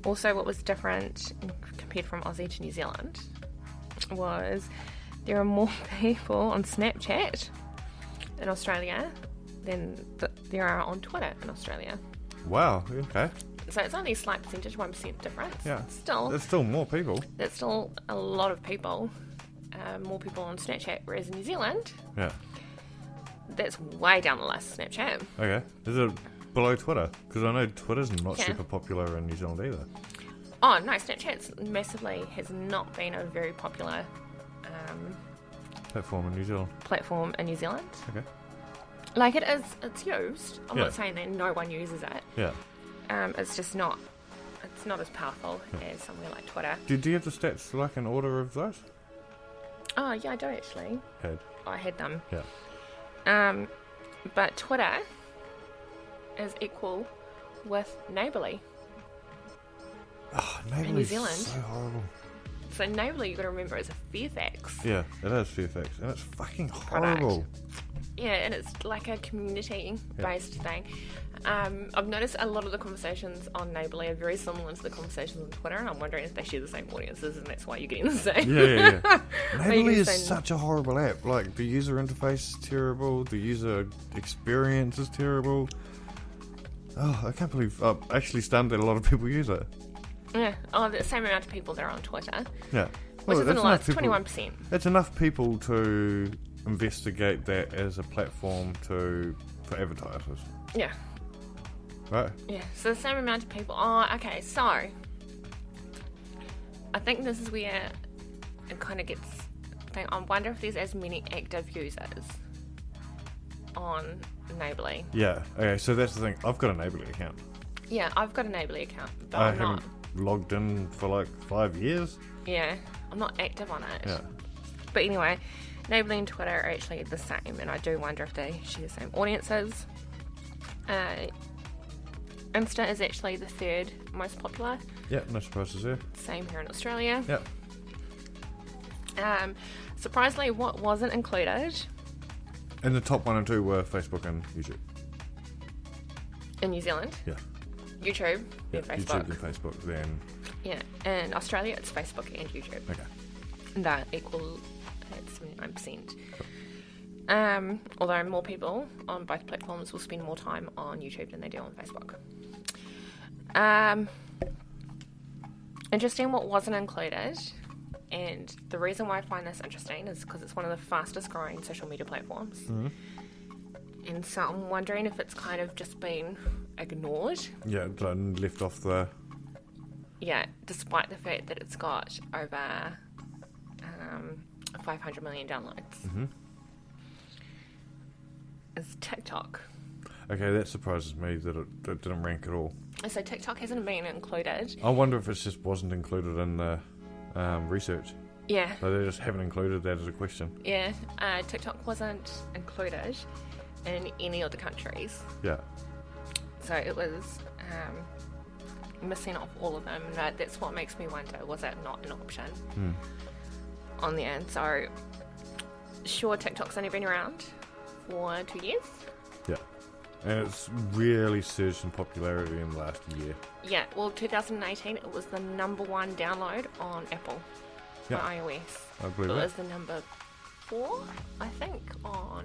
Also, what was different compared from Aussie to New Zealand was there are more people on Snapchat in Australia than there are on Twitter in Australia. Wow, okay. So it's only a slight percentage, 1% difference. Yeah. There's still more people. There's still a lot of people. More people on Snapchat, whereas in New Zealand, yeah, that's way down the list, Snapchat. Okay. Is it below Twitter? Because I know Twitter's not super popular in New Zealand either. Oh, no, Snapchat's massively has not been a very popular platform in New Zealand. Okay. Like it's used. I'm not saying that no one uses it. Yeah. It's just not as powerful as somewhere like Twitter. Do you have the stats like in order of those? Oh, yeah, I do actually. I had them. Yeah. But Twitter is equal with Neighbourly. Oh, Neighbourly's in New Zealand. So horrible. So Neighbourly, you've got to remember, is a Fairfax. Yeah, it is Fairfax, and it's fucking horrible. Yeah, and it's like a community-based thing. I've noticed a lot of the conversations on Neighbourly are very similar to the conversations on Twitter, and I'm wondering if they share the same audiences, and that's why you're getting the same. Yeah. Neighbourly is such a horrible app. Like, the user interface is terrible, the user experience is terrible. Oh, I can't believe I'm actually stunned that a lot of people use it. Yeah, the same amount of people that are on Twitter. Yeah. Which isn't a lot, it's 21%. It's enough people to investigate that as a platform for advertisers. Yeah. Right. Yeah, so the same amount of people. Oh, okay, so I think this is where it kind of gets... I wonder if there's as many active users on Neighbourly. Yeah, okay, so that's the thing. I've got a Neighbourly account. Yeah, I've got a Neighbourly account, but I I'm haven't not... logged in for like 5 years. Yeah, I'm not active on it. Yeah. But anyway, Neighbourly and Twitter are actually the same, and I do wonder if they share the same audiences. Insta is actually the third most popular. Yeah, no surprises there. Same here in Australia. Yeah. Surprisingly, what wasn't included... And the top 1 and 2 were Facebook and YouTube. In New Zealand? Yeah. YouTube, yeah, then Facebook. YouTube, then Facebook, then... Yeah, in Australia it's Facebook and YouTube. Okay. And that equal at 79%. Although more people on both platforms will spend more time on YouTube than they do on Facebook. Interesting what wasn't included, and the reason why I find this interesting is because it's one of the fastest growing social media platforms. Mm-hmm. And so I'm wondering if it's kind of just been ignored. Yeah, left off the... Yeah, despite the fact that it's got over 500 million downloads. Mm-hmm. It's TikTok. Okay, that surprises me that it didn't rank at all. So TikTok hasn't been included. I wonder if it just wasn't included in the research. Yeah. So they just haven't included that as a question. Yeah, TikTok wasn't included in any of the countries. Yeah. So it was missing off all of them. And that's what makes me wonder, was that not an option on the end? So, sure, TikTok's only been around for 2 years. Yeah. And it's really surged in popularity in the last year. Yeah, well, 2018, it was the #1 download on Apple, on iOS. I believe it was the number 4, I think, on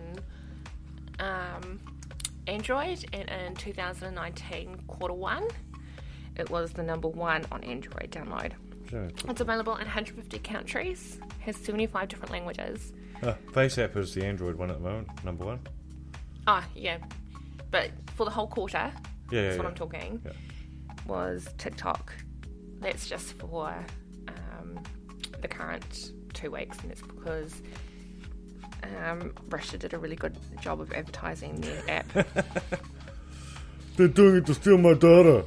Android. And in 2019, Q1, it was the #1 on Android download. Sure. It's available in 150 countries, has 75 different languages. FaceApp is the Android one at the moment, #1. Yeah. But for the whole quarter, that's what I'm talking, was TikTok. That's just for the current 2 weeks, and it's because Russia did a really good job of advertising their app. They're doing it to steal my data.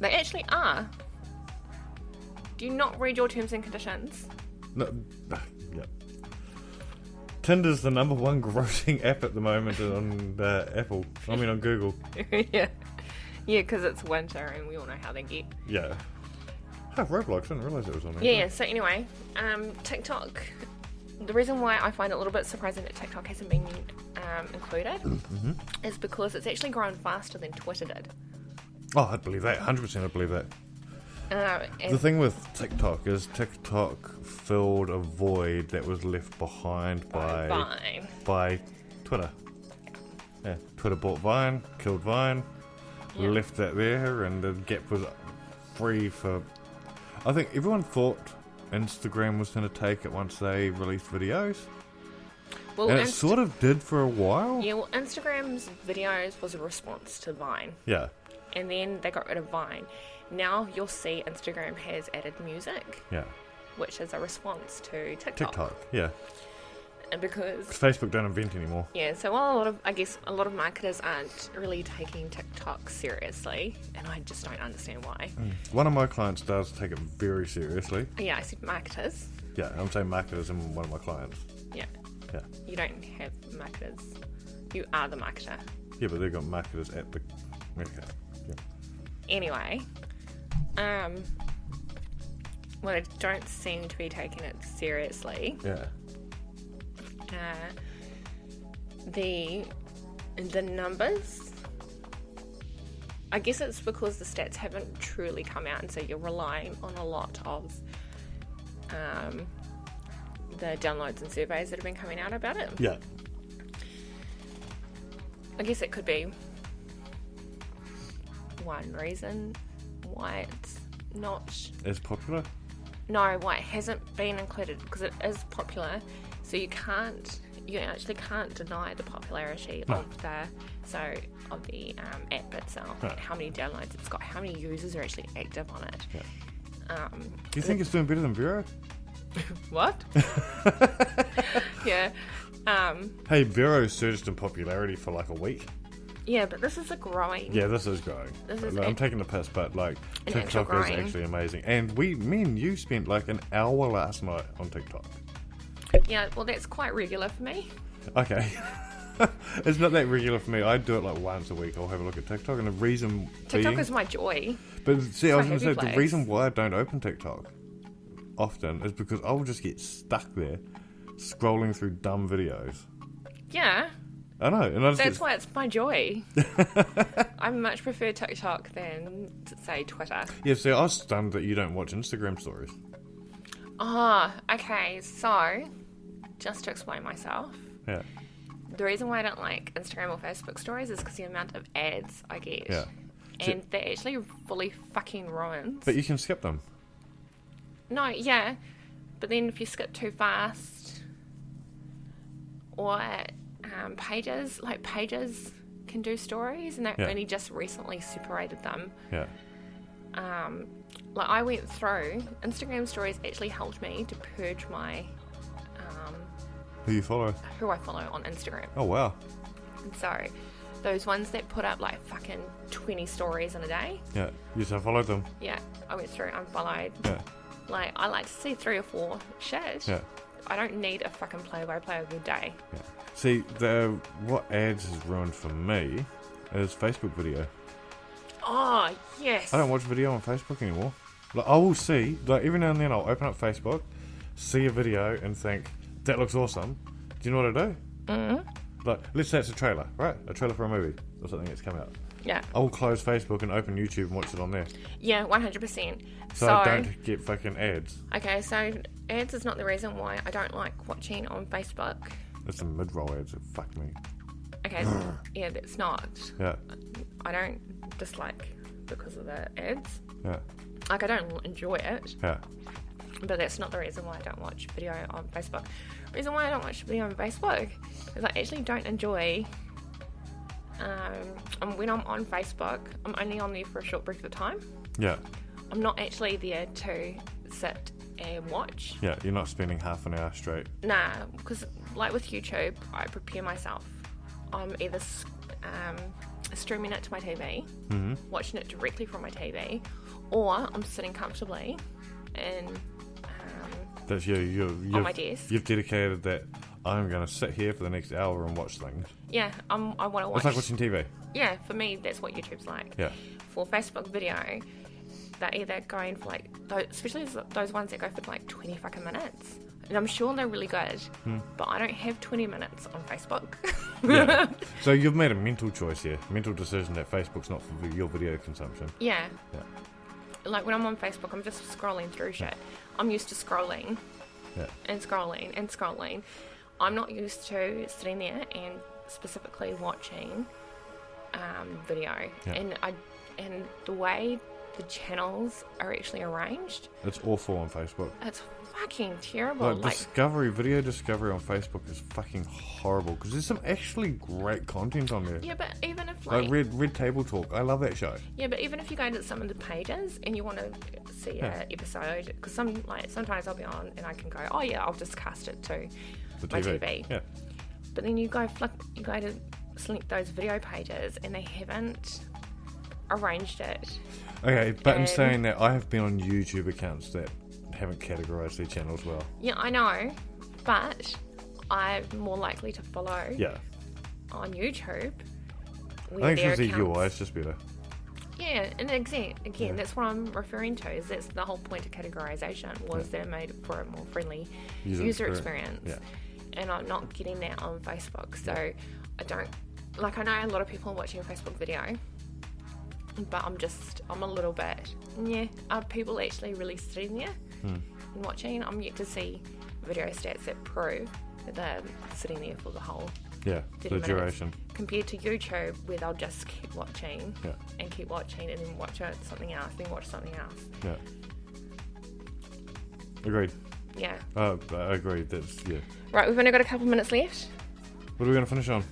They actually are. Do you not read your terms and conditions? No. Yeah. Tinder's the #1 grossing app at the moment on Apple. I mean, on Google. Yeah, because it's winter and we all know how they get. Yeah. Roblox, I didn't realise it was on there. Yeah, so anyway, TikTok, the reason why I find it a little bit surprising that TikTok hasn't been included is because it's actually grown faster than Twitter did. Oh, I'd believe that. 100% I'd believe that. The thing with TikTok is TikTok filled a void that was left behind by Twitter. Yeah, Twitter bought Vine, killed Vine, left that there, and the gap was free for... I think everyone thought Instagram was going to take it once they released videos. Well, and it sort of did for a while. Yeah, well, Instagram's videos was a response to Vine. Yeah. And then they got rid of Vine. Now you'll see Instagram has added music. Yeah. Which is a response to TikTok. Yeah. And because Facebook don't invent anymore. Yeah, so while a lot of marketers aren't really taking TikTok seriously, and I just don't understand why. One of my clients does take it very seriously. Yeah, I said marketers. Yeah, I'm saying marketers in one of my clients. Yeah. Yeah. You don't have marketers. You are the marketer. Yeah, but they've got marketers at the... Okay. Yeah. Anyway, well, I don't seem to be taking it seriously. Yeah. The numbers, I guess it's because the stats haven't truly come out, and so you're relying on a lot of the downloads and surveys that have been coming out about it. Yeah. I guess it could be one reason why it's not as popular. No, why it hasn't been included, because it is popular. So you actually can't deny the popularity of the app itself, how many downloads it's got, how many users are actually active on it. Yeah. Do you think it's doing better than Vero? What? Yeah. Hey, Vero surged in popularity for like a week. Yeah, but this is growing. Yeah, this is growing. I'm taking the piss, but like TikTok is actually amazing. And me and you spent like an hour last night on TikTok. Yeah, well, that's quite regular for me. Okay. It's not that regular for me. I do it like once a week. I'll have a look at TikTok, and the reason TikTok is my joy. But see, I was going to say, the reason why I don't open TikTok often is because I will just get stuck there scrolling through dumb videos. Yeah. I know. And that's why it's my joy. I much prefer TikTok than, say, Twitter. Yeah, see, I was stunned that you don't watch Instagram stories. Oh, okay. So, just to explain myself. Yeah. The reason why I don't like Instagram or Facebook stories is because the amount of ads I get. Yeah. And they're actually fully fucking ruined. But you can skip them. No, yeah. But then if you skip too fast, or pages can do stories, and they've only just recently separated them. Yeah. Like I went through Instagram stories, actually helped me to purge my who you follow? Who I follow on Instagram. Oh wow. And so those ones that put up like fucking 20 stories in a day. Yeah. Yes, I followed them. Yeah. I went through, unfollowed. Yeah. Like I like to see 3 or 4 shit. Yeah. I don't need a fucking play-by-play of your day. Yeah. See, what ads has ruined for me is Facebook video. Oh, yes. I don't watch video on Facebook anymore. Like, I will see, like, every now and then I'll open up Facebook, see a video, and think, that looks awesome. Do you know what I do? Mm-hmm. Like, let's say it's a trailer, right? A trailer for a movie or something that's come out. Yeah. I will close Facebook and open YouTube and watch it on there. Yeah, 100%. So I don't get fucking ads. Okay, so ads is not the reason why I don't like watching on Facebook. It's the mid-roll ads that fuck me. Okay, yeah, that's not. Yeah. I don't dislike because of the ads. Yeah. Like, I don't enjoy it. Yeah. But that's not the reason why I don't watch video on Facebook. The reason why I don't watch video on Facebook is I actually don't enjoy... when I'm on Facebook, I'm only on there for a short brief of time. Yeah. I'm not actually there to sit and watch. Yeah, you're not spending half an hour straight. Nah, because like with YouTube, I prepare myself. I'm either streaming it to my TV, watching it directly from my TV, or I'm sitting comfortably and that's you on my desk. You've dedicated that I'm going to sit here for the next hour and watch things. Yeah, I want to watch. It's like watching TV. Yeah, for me, that's what YouTube's like. Yeah. For Facebook video, they're either going for like, especially those ones that go for like 20 fucking minutes. And I'm sure they're really good, but I don't have 20 minutes on Facebook. Yeah. So you've made a mental choice here, mental decision that Facebook's not for your video consumption. Yeah. Like when I'm on Facebook, I'm just scrolling through shit. I'm used to scrolling and scrolling and scrolling. I'm not used to sitting there and specifically watching video. And the way the channels are actually arranged, it's awful on Facebook. It's fucking terrible. Like video discovery on Facebook is fucking horrible because there's some actually great content on there. Yeah, but even if like Red Table Talk, I love that show. Yeah, but even if you go to some of the pages and you want to see an episode, because sometimes I'll be on and I can go, oh yeah, I'll just cast it to my TV. Yeah. But then you go to select those video pages and they haven't arranged it. Okay, but in saying that, I have been on YouTube accounts that haven't categorised their channels well. Yeah, I know, but I'm more likely to follow on YouTube. I think it's the UI is just better. Yeah, and again, that's what I'm referring to. Is that's the whole point of categorisation was they're made for a more friendly user experience. Yeah. And I'm not getting that on Facebook, so I don't I know a lot of people are watching a Facebook video. But I'm a little bit, are people actually really sitting there and watching? I'm yet to see video stats that prove that they're sitting there for the whole the duration. Compared to YouTube, where they'll just keep watching and keep watching and then watch something else, then watch something else. Yeah. Agreed. Yeah. I agree. Right, we've only got a couple minutes left. What are we going to finish on?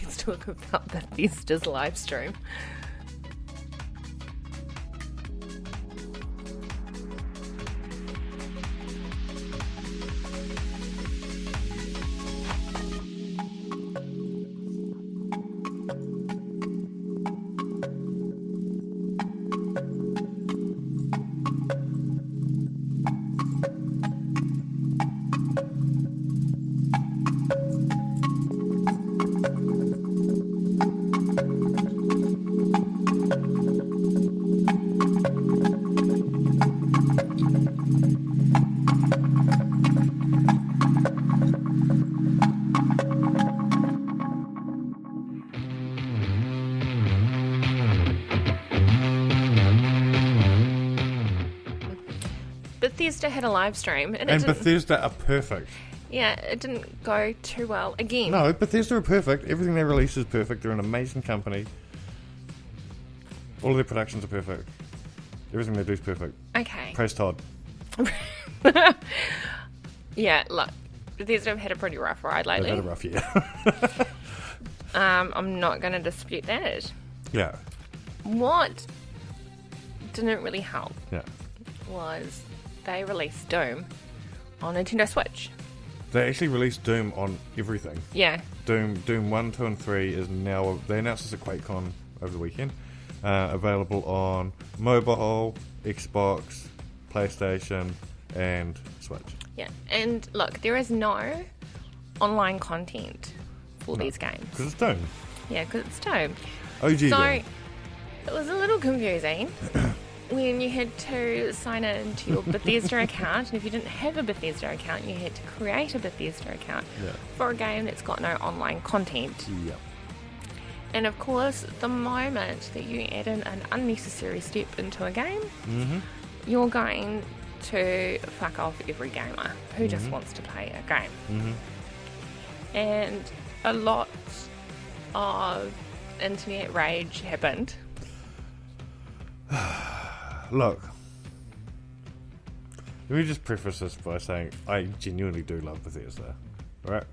Let's talk about Bethesda's live stream. Bethesda had a live stream. And Bethesda are perfect. Yeah, it didn't go too well. Again. No, Bethesda are perfect. Everything they release is perfect. They're an amazing company. All of their productions are perfect. Everything they do is perfect. Okay. Praise Todd. Yeah, look. Bethesda have had a pretty rough ride lately. They've had a rough year. I'm not going to dispute that. Yeah. What didn't really help was they released Doom on Nintendo Switch. They actually released Doom on everything. Yeah. Doom 1, 2 and 3 is now... They announced this at QuakeCon over the weekend. Available on mobile, Xbox, PlayStation and Switch. Yeah. And look, there is no online content for these games. Because it's Doom. Yeah, because it's Doom. OG So, Doom. it was a little confusing when you had to sign into your Bethesda account, and if you didn't have a Bethesda account, you had to create a Bethesda account for a game that's got no online content. Yep. And of course, the moment that you add in an unnecessary step into a game, you're going to fuck off every gamer who just wants to play a game. And a lot of internet rage happened. Look, let me just preface this by saying I genuinely do love Bethesda, right?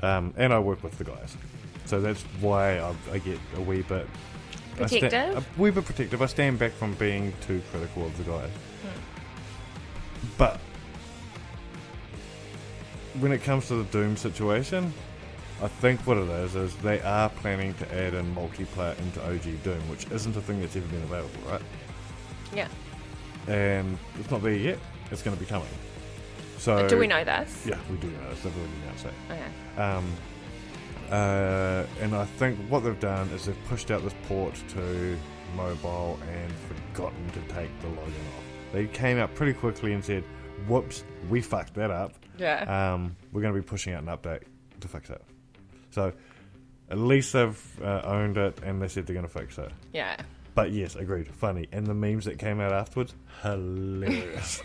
And I work with the guys, so that's why I get a wee bit protective. I stand back from being too critical of the guys. But when it comes to the Doom situation, I think what it is they are planning to add in multiplayer into OG Doom, which isn't a thing that's ever been available, right? Yeah. And it's not there yet. It's going to be coming. So do we know this? Yeah, we do know this. They've already announced it. Okay. And I think what they've done is they've pushed out this port to mobile and forgotten to take the login off. They came out pretty quickly and said, whoops, we fucked that up. Yeah. We're going to be pushing out an update to fix it. So at least they've owned it, and they said they're going to fix it. Yeah. But yes, agreed, funny. And the memes that came out afterwards, hilarious.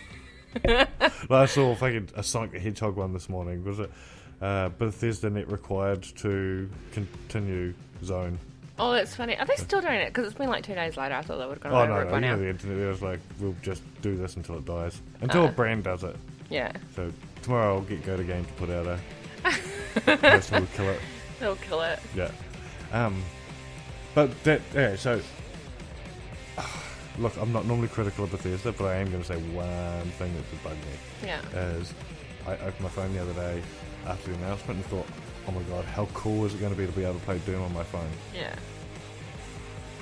I saw fucking a Sonic the Hedgehog one this morning. Was it Bethesda net required to continue Zone? Oh, that's funny. Are they still doing it? Because it's been like 2 days later. I thought they would have gone over it by now. The internet there was like, we'll just do this until it dies. Until a brand does it. Yeah. So tomorrow I'll get Go to Game to put out a person will kill it. They'll kill it. Yeah. But that, yeah, so look, I'm not normally critical of Bethesda, but I am going to say one thing that did bug me. Yeah. Is I opened my phone the other day after the announcement and thought, oh my god, how cool is it going to be able to play Doom on my phone? Yeah.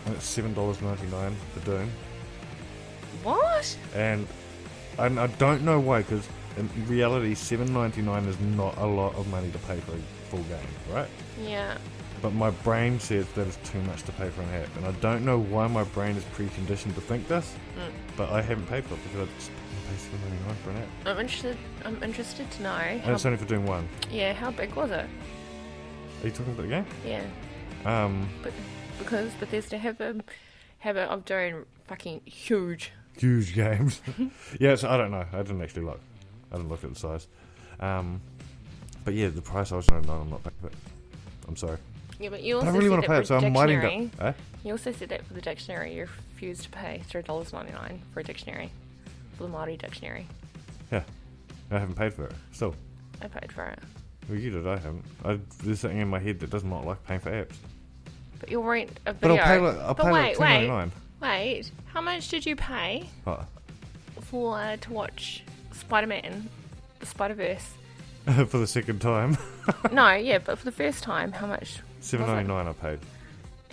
And it's $7.99 for Doom. What? And I don't know why, because in reality, $7.99 is not a lot of money to pay for a full game, right? Yeah. But my brain says that is too much to pay for an app, and I don't know why my brain is preconditioned to think this, but I haven't paid for it because I just paid $7.99 for an app. I'm interested to know. And it's only for Doom 1. Yeah, how big was it? Are you talking about the game? Yeah. But because Bethesda have a habit of doing fucking huge games. Yeah, so I don't know. I didn't actually look. I didn't look at the size. But yeah, the price I was trying to know, I'm not paying for it. I'm sorry. Yeah, but you also I really want to play it, so I might end up. You also said that for the dictionary, you refused to pay $3.99 for a dictionary, for the Māori dictionary. Yeah, I haven't paid for it. Still, I paid for it. Well, you did. I haven't. There's something in my head that does not like paying for apps. But you'll rent a video. But I'll pay like $2.99. Wait. How much did you pay to watch Spider-Man, the Spider-Verse? For the second time. No, yeah, but for the first time, how much? $7.99 I paid.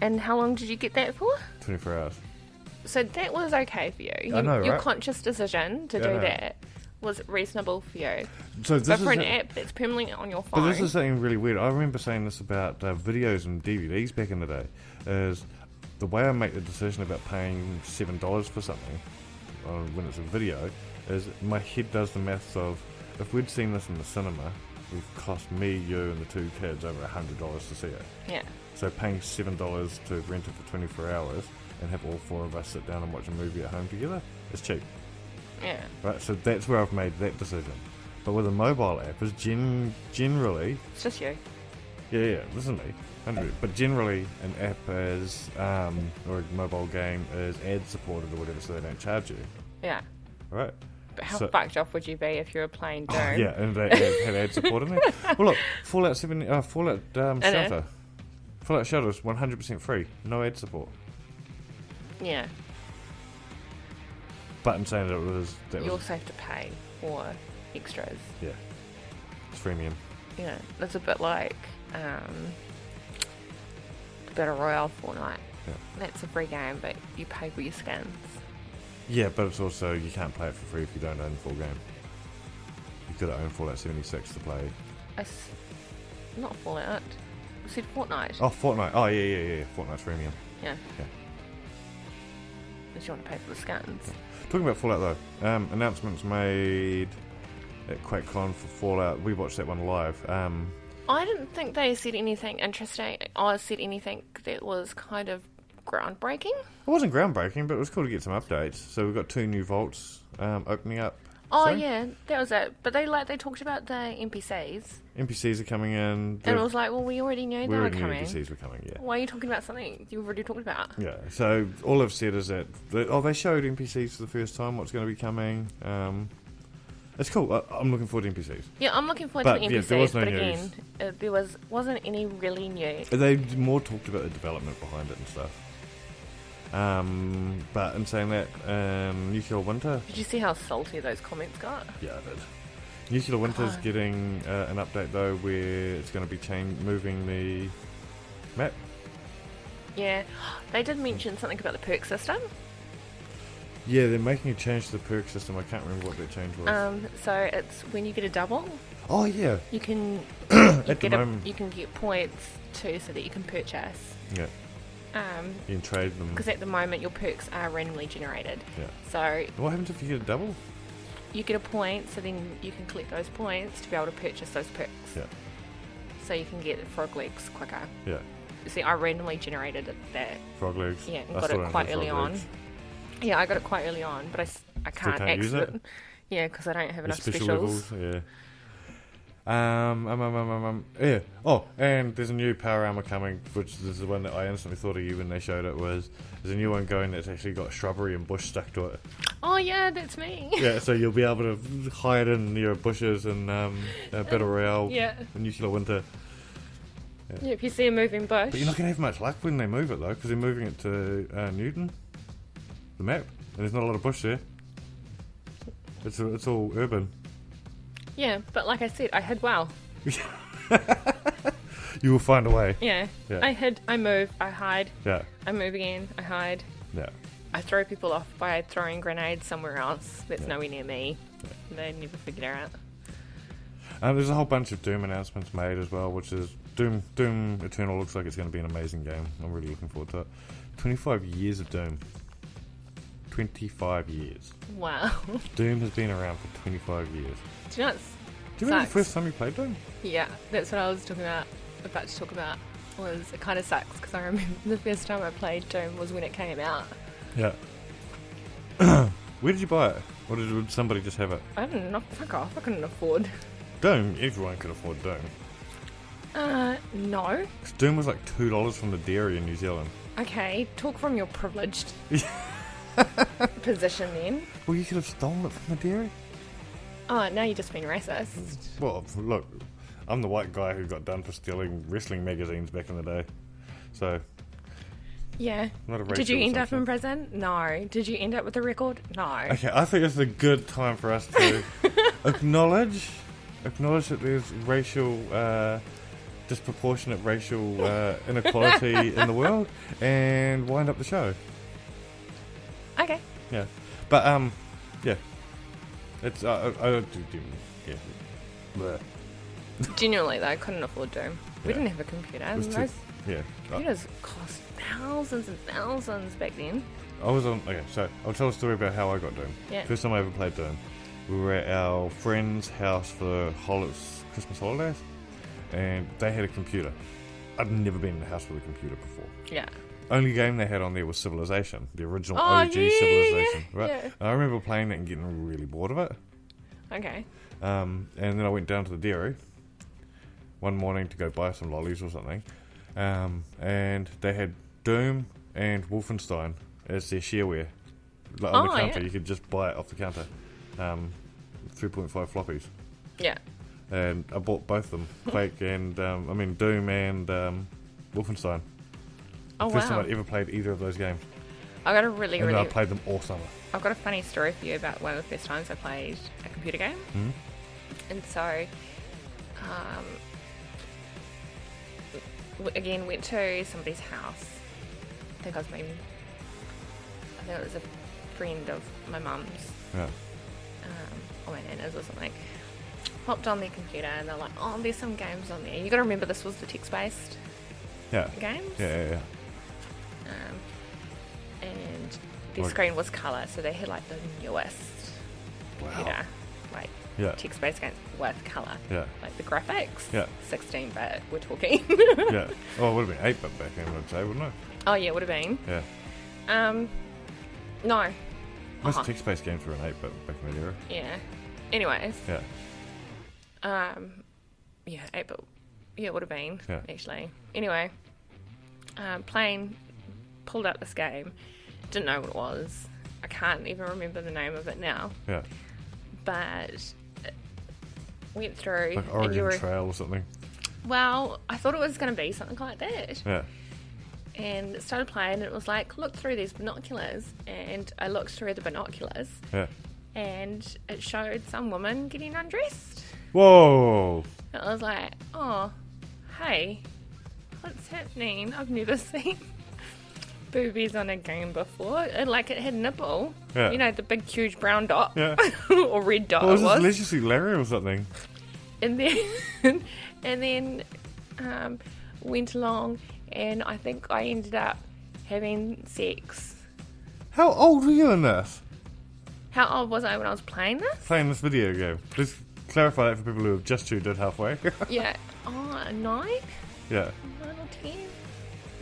And how long did you get that for? 24 hours. So that was okay for you. I know, right? Your conscious decision to do that was reasonable for you. So this but for an app that's permanently on your phone. But this is something really weird. I remember saying this about videos and DVDs back in the day. Is the way I make the decision about paying $7 for something when it's a video is my head does the maths of, if we'd seen this in the cinema, it would cost me, you, and the two kids over $100 to see it. Yeah. So paying $7 to rent it for 24 hours and have all four of us sit down and watch a movie at home together is cheap. Yeah. Right. So that's where I've made that decision. But with a mobile app, is generally. It's just you. Yeah. This is me. 100%. But generally, an app is or a mobile game is ad supported or whatever, so they don't charge you. Yeah. Right. But how fucked off would you be if you were playing Doom? Oh, yeah, and they had ad support in it. Well, look, Fallout Shelter. Fallout Shelter is 100% free, no ad support. Yeah. But I'm saying you also have to pay for extras. Yeah. It's freemium. Yeah, it's a bit like the Battle Royale Fortnite. Yeah. That's a free game, but you pay for your skins. Yeah, but it's also, you can't play it for free if you don't own the full game. You've got to own Fallout 76 to play. It's not Fallout. I said Fortnite. Oh, Fortnite. Oh, yeah. Fortnite's freemium. Yeah. Unless you want to pay for the skins. Yeah. Talking about Fallout though, announcements made at QuakeCon for Fallout. We watched that one live. I didn't think they said anything interesting. I said anything that was kind of groundbreaking. It wasn't groundbreaking, but it was cool to get some updates. So we've got 2 new vaults opening up. Oh yeah, that was it. But they talked about the NPCs. NPCs are coming in. And it was like, well, we already knew they were coming. NPCs were coming, yeah. Why are you talking about something you've already talked about? Yeah, so all I've said is that they showed NPCs for the first time, what's going to be coming. It's cool. I'm looking forward to NPCs. Yeah, I'm looking forward to the NPCs, yeah, there was no but news. Again, there wasn't any really new. They more talked about the development behind it and stuff. But in saying that, Nuclear Winter... Did you see how salty those comments got? Yeah, I did. Nuclear Winter's getting an update, though, where it's going to be moving the map. Yeah. They did mention something about the perk system. Yeah, they're making a change to the perk system. I can't remember what that change was. So it's when you get a double. Oh, yeah. You can... you can get points, too, so that you can purchase. Yeah. You can trade them. Because at the moment your perks are randomly generated. Yeah. So what happens if you get a double? you get a point, so then you can collect those points to be able to purchase those perks. Yeah. So you can get frog legs quicker. Yeah. See, I randomly generated that. Frog legs. Yeah, and got it quite early on. Yeah, I got it quite early on, but I can't use exit. it? Yeah, because I don't have enough Special specials. levels, yeah. Yeah. Oh, and there's a new power armor coming, which is the one that I instantly thought of you when they showed it. There's a new one going that's actually got shrubbery and bush stuck to it. Oh yeah, that's me. Yeah, so you'll be able to hide in near bushes and Battle Royale, Nuclear Winter. Yeah, if you see a moving bush. But you're not going to have much luck when they move it though, because they're moving it to Newton, the map, and there's not a lot of bush there. It's all urban. Yeah, but like I said, I hid well. You will find a way. Yeah. I hid, I move, I hide. Yeah. I move again, I hide. Yeah. I throw people off by throwing grenades somewhere else that's nowhere near me. Yeah. They never figured it out. There's a whole bunch of Doom announcements made as well, which is Doom Eternal looks like it's going to be an amazing game. I'm really looking forward to it. 25 years of Doom. 25 years. Wow. Doom has been around for 25 years. Do you know Do you remember the first time you played Doom? Yeah, that's what I was about to talk about. Was it kind of sucks because I remember the first time I played Doom was when it came out. Yeah. Where did you buy it? Or did somebody just have it? I don't know. Fuck off. I couldn't afford. Doom? Everyone could afford Doom. No. Doom was like $2 from the dairy in New Zealand. Okay, talk from your privileged position then. Well, you could have stolen it from the dairy. Oh, now you're just being racist. Well, look, I'm the white guy who got done for stealing wrestling magazines back in the day. So... Yeah. Not a Did you end up in prison? No. Did you end up with a record? No. Okay, I think it's a good time for us to acknowledge that there's racial, disproportionate racial inequality in the world, and wind up the show. Okay. Yeah, but yeah, it's I do yeah. Bleh. Genuinely though, I couldn't afford Doom. We didn't have a computer. Yeah. Computers cost thousands and thousands back then. So I'll tell a story about how I got Doom. Yeah. First time I ever played Doom, we were at our friend's house for Christmas holidays, and they had a computer. I'd never been in a house with a computer before. Yeah. Only game they had on there was Civilization, the original Oh, OG yeah, Civilization. Right? yeah. And I remember playing it and getting really bored of it. Okay. And then I went down to the dairy one morning to go buy some lollies or something. And they had Doom and Wolfenstein as their shareware. Like on the counter, you could just buy it off the counter. 3.5 floppies. Yeah. And I bought both of them, Quake and, Doom and Wolfenstein. First time I'd ever played either of those games. I played them all summer. I've got a funny story for you about one of the first times I played a computer game. Mm-hmm. And so, again, went to somebody's house. I think it was a friend of my mum's. Yeah. Or my nana's or something. Hopped on their computer and they're like, oh, there's some games on there. You got to remember this was the text-based games. Yeah. And their screen was colour, so they had like the newest computer, like text-based games with colour. Yeah. Like the graphics. Yeah. 16-bit, we're talking. Yeah. Oh, it would have been 8-bit back then, I'd say, wouldn't it? Oh yeah, it would have been. Yeah. No. Most text-based games were an 8-bit back in that era. Yeah. Anyways. Yeah. 8-bit. Yeah, it would have been, actually. Anyway, pulled up this game, didn't know what it was. I can't even remember the name of it now. Yeah. But went through. Like Oregon Trail or something. Well, I thought it was going to be something like that. Yeah. And started playing, and it was like, look through these binoculars. And I looked through the binoculars. Yeah. And it showed some woman getting undressed. Whoa! And I was like, oh, hey, what's happening? I've never seen boobies on a game before. It had nipple. Yeah. You know, the big, huge brown dot. Yeah. Or red dot. Was this Leisure Suit Larry or something? And then went along, and I think I ended up having sex. How old were you in this? How old was I when I was playing this? Playing this video game. Let's clarify that for people who have just tuned in halfway. Yeah. Oh, 9? Yeah. 9 or 10?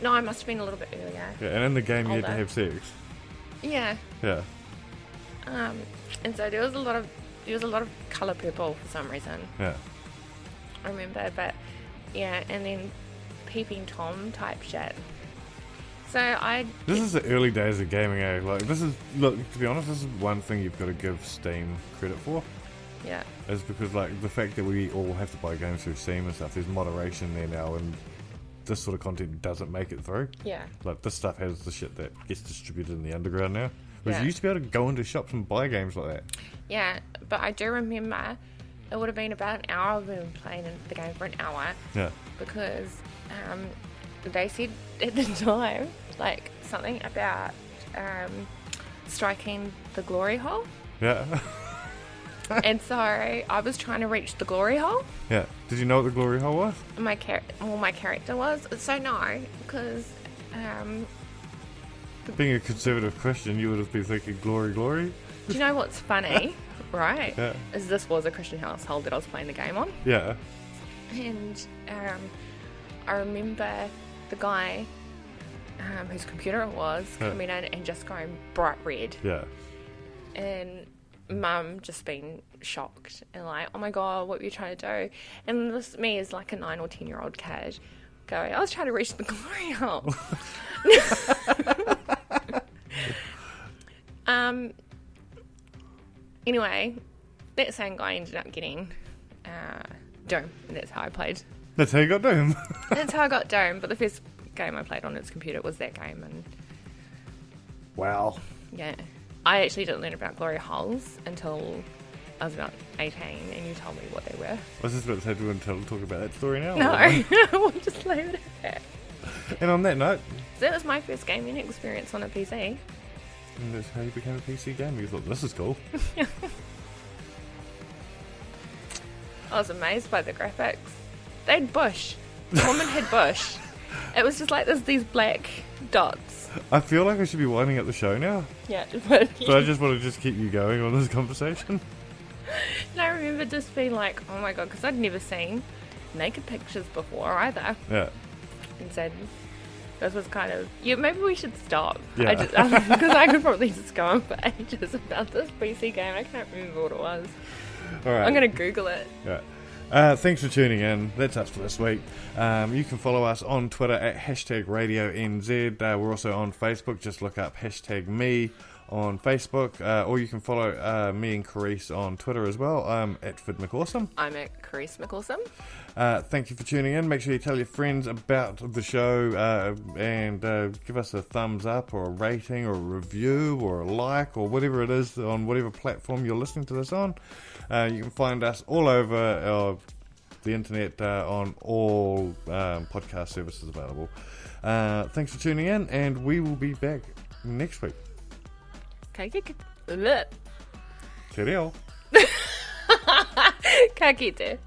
No, I must have been a little bit earlier. Yeah, and in the game you had to Older. have sex. Yeah. Yeah. And so there was a lot of colour purple for some reason. Yeah. I remember, but yeah, and then peeping Tom type shit. So This is the early days of gaming, eh? Like, to be honest, this is one thing you've got to give Steam credit for. Yeah. Is because, like, the fact that we all have to buy games through Steam and stuff, there's moderation there now, and this sort of content doesn't make it through. Yeah. Like, this stuff has the shit that gets distributed in the underground now. Whereas Yeah. you used to be able to go into shops and buy games like that. Yeah, but I do remember it would have been about an hour. We've been playing the game for an hour. Yeah. Because they said at the time, like, something about striking the glory hole. Yeah. And so I was trying to reach the glory hole. Yeah. Did you know what the glory hole was? My character was. So no, because Being a conservative Christian, you would have been thinking glory, glory. do you know what's funny, right? Yeah. Is this was a Christian household that I was playing the game on. Yeah. And I remember the guy whose computer it was coming in and just going bright red. Yeah. And Mum just being shocked and like, oh my god, what were you trying to do? And this me is like a 9 or 10-year-old kid going, I was trying to reach the glory hole. Anyway, that same guy ended up getting Doom, and that's how I played. That's how you got Doom. That's how I got Doom, but the first game I played on its computer was that game, and Wow. yeah. I actually didn't learn about glory holes until I was about 18, and you told me what they were. I was just about to say, do you want to talk about that story now? No, we'll just leave it at that. And on that note, So that was my first gaming experience on a PC. and that's how you became a PC gamer. You thought, this is cool. I was amazed by the graphics. They had bush. The woman had bush. It was just like these black dots. I feel like I should be winding up the show now. Yeah, but But I just want to just keep you going on this conversation. and I remember just being like, oh my god, because I'd never seen naked pictures before either. Yeah. And said, this was kind of, yeah, maybe we should stop. Yeah. Because I could probably just go on for ages about this PC game. I can't remember what it was. All right. I'm going to Google it. Yeah. Thanks for tuning in. That's us for this week. You can follow us on Twitter at #RadioNZ. We're also on Facebook. Just look up #me on Facebook. Or you can follow me and Carice on Twitter as well. I'm at FidMcAwesome. I'm at Carice McAwesome. Thank you for tuning in. Make sure you tell your friends about the show and give us a thumbs up or a rating or a review or a like or whatever it is on whatever platform you're listening to this on. You can find us all over the internet on all podcast services available. Thanks for tuning in, and we will be back next week. Ka kite. Te reo. Ka kite.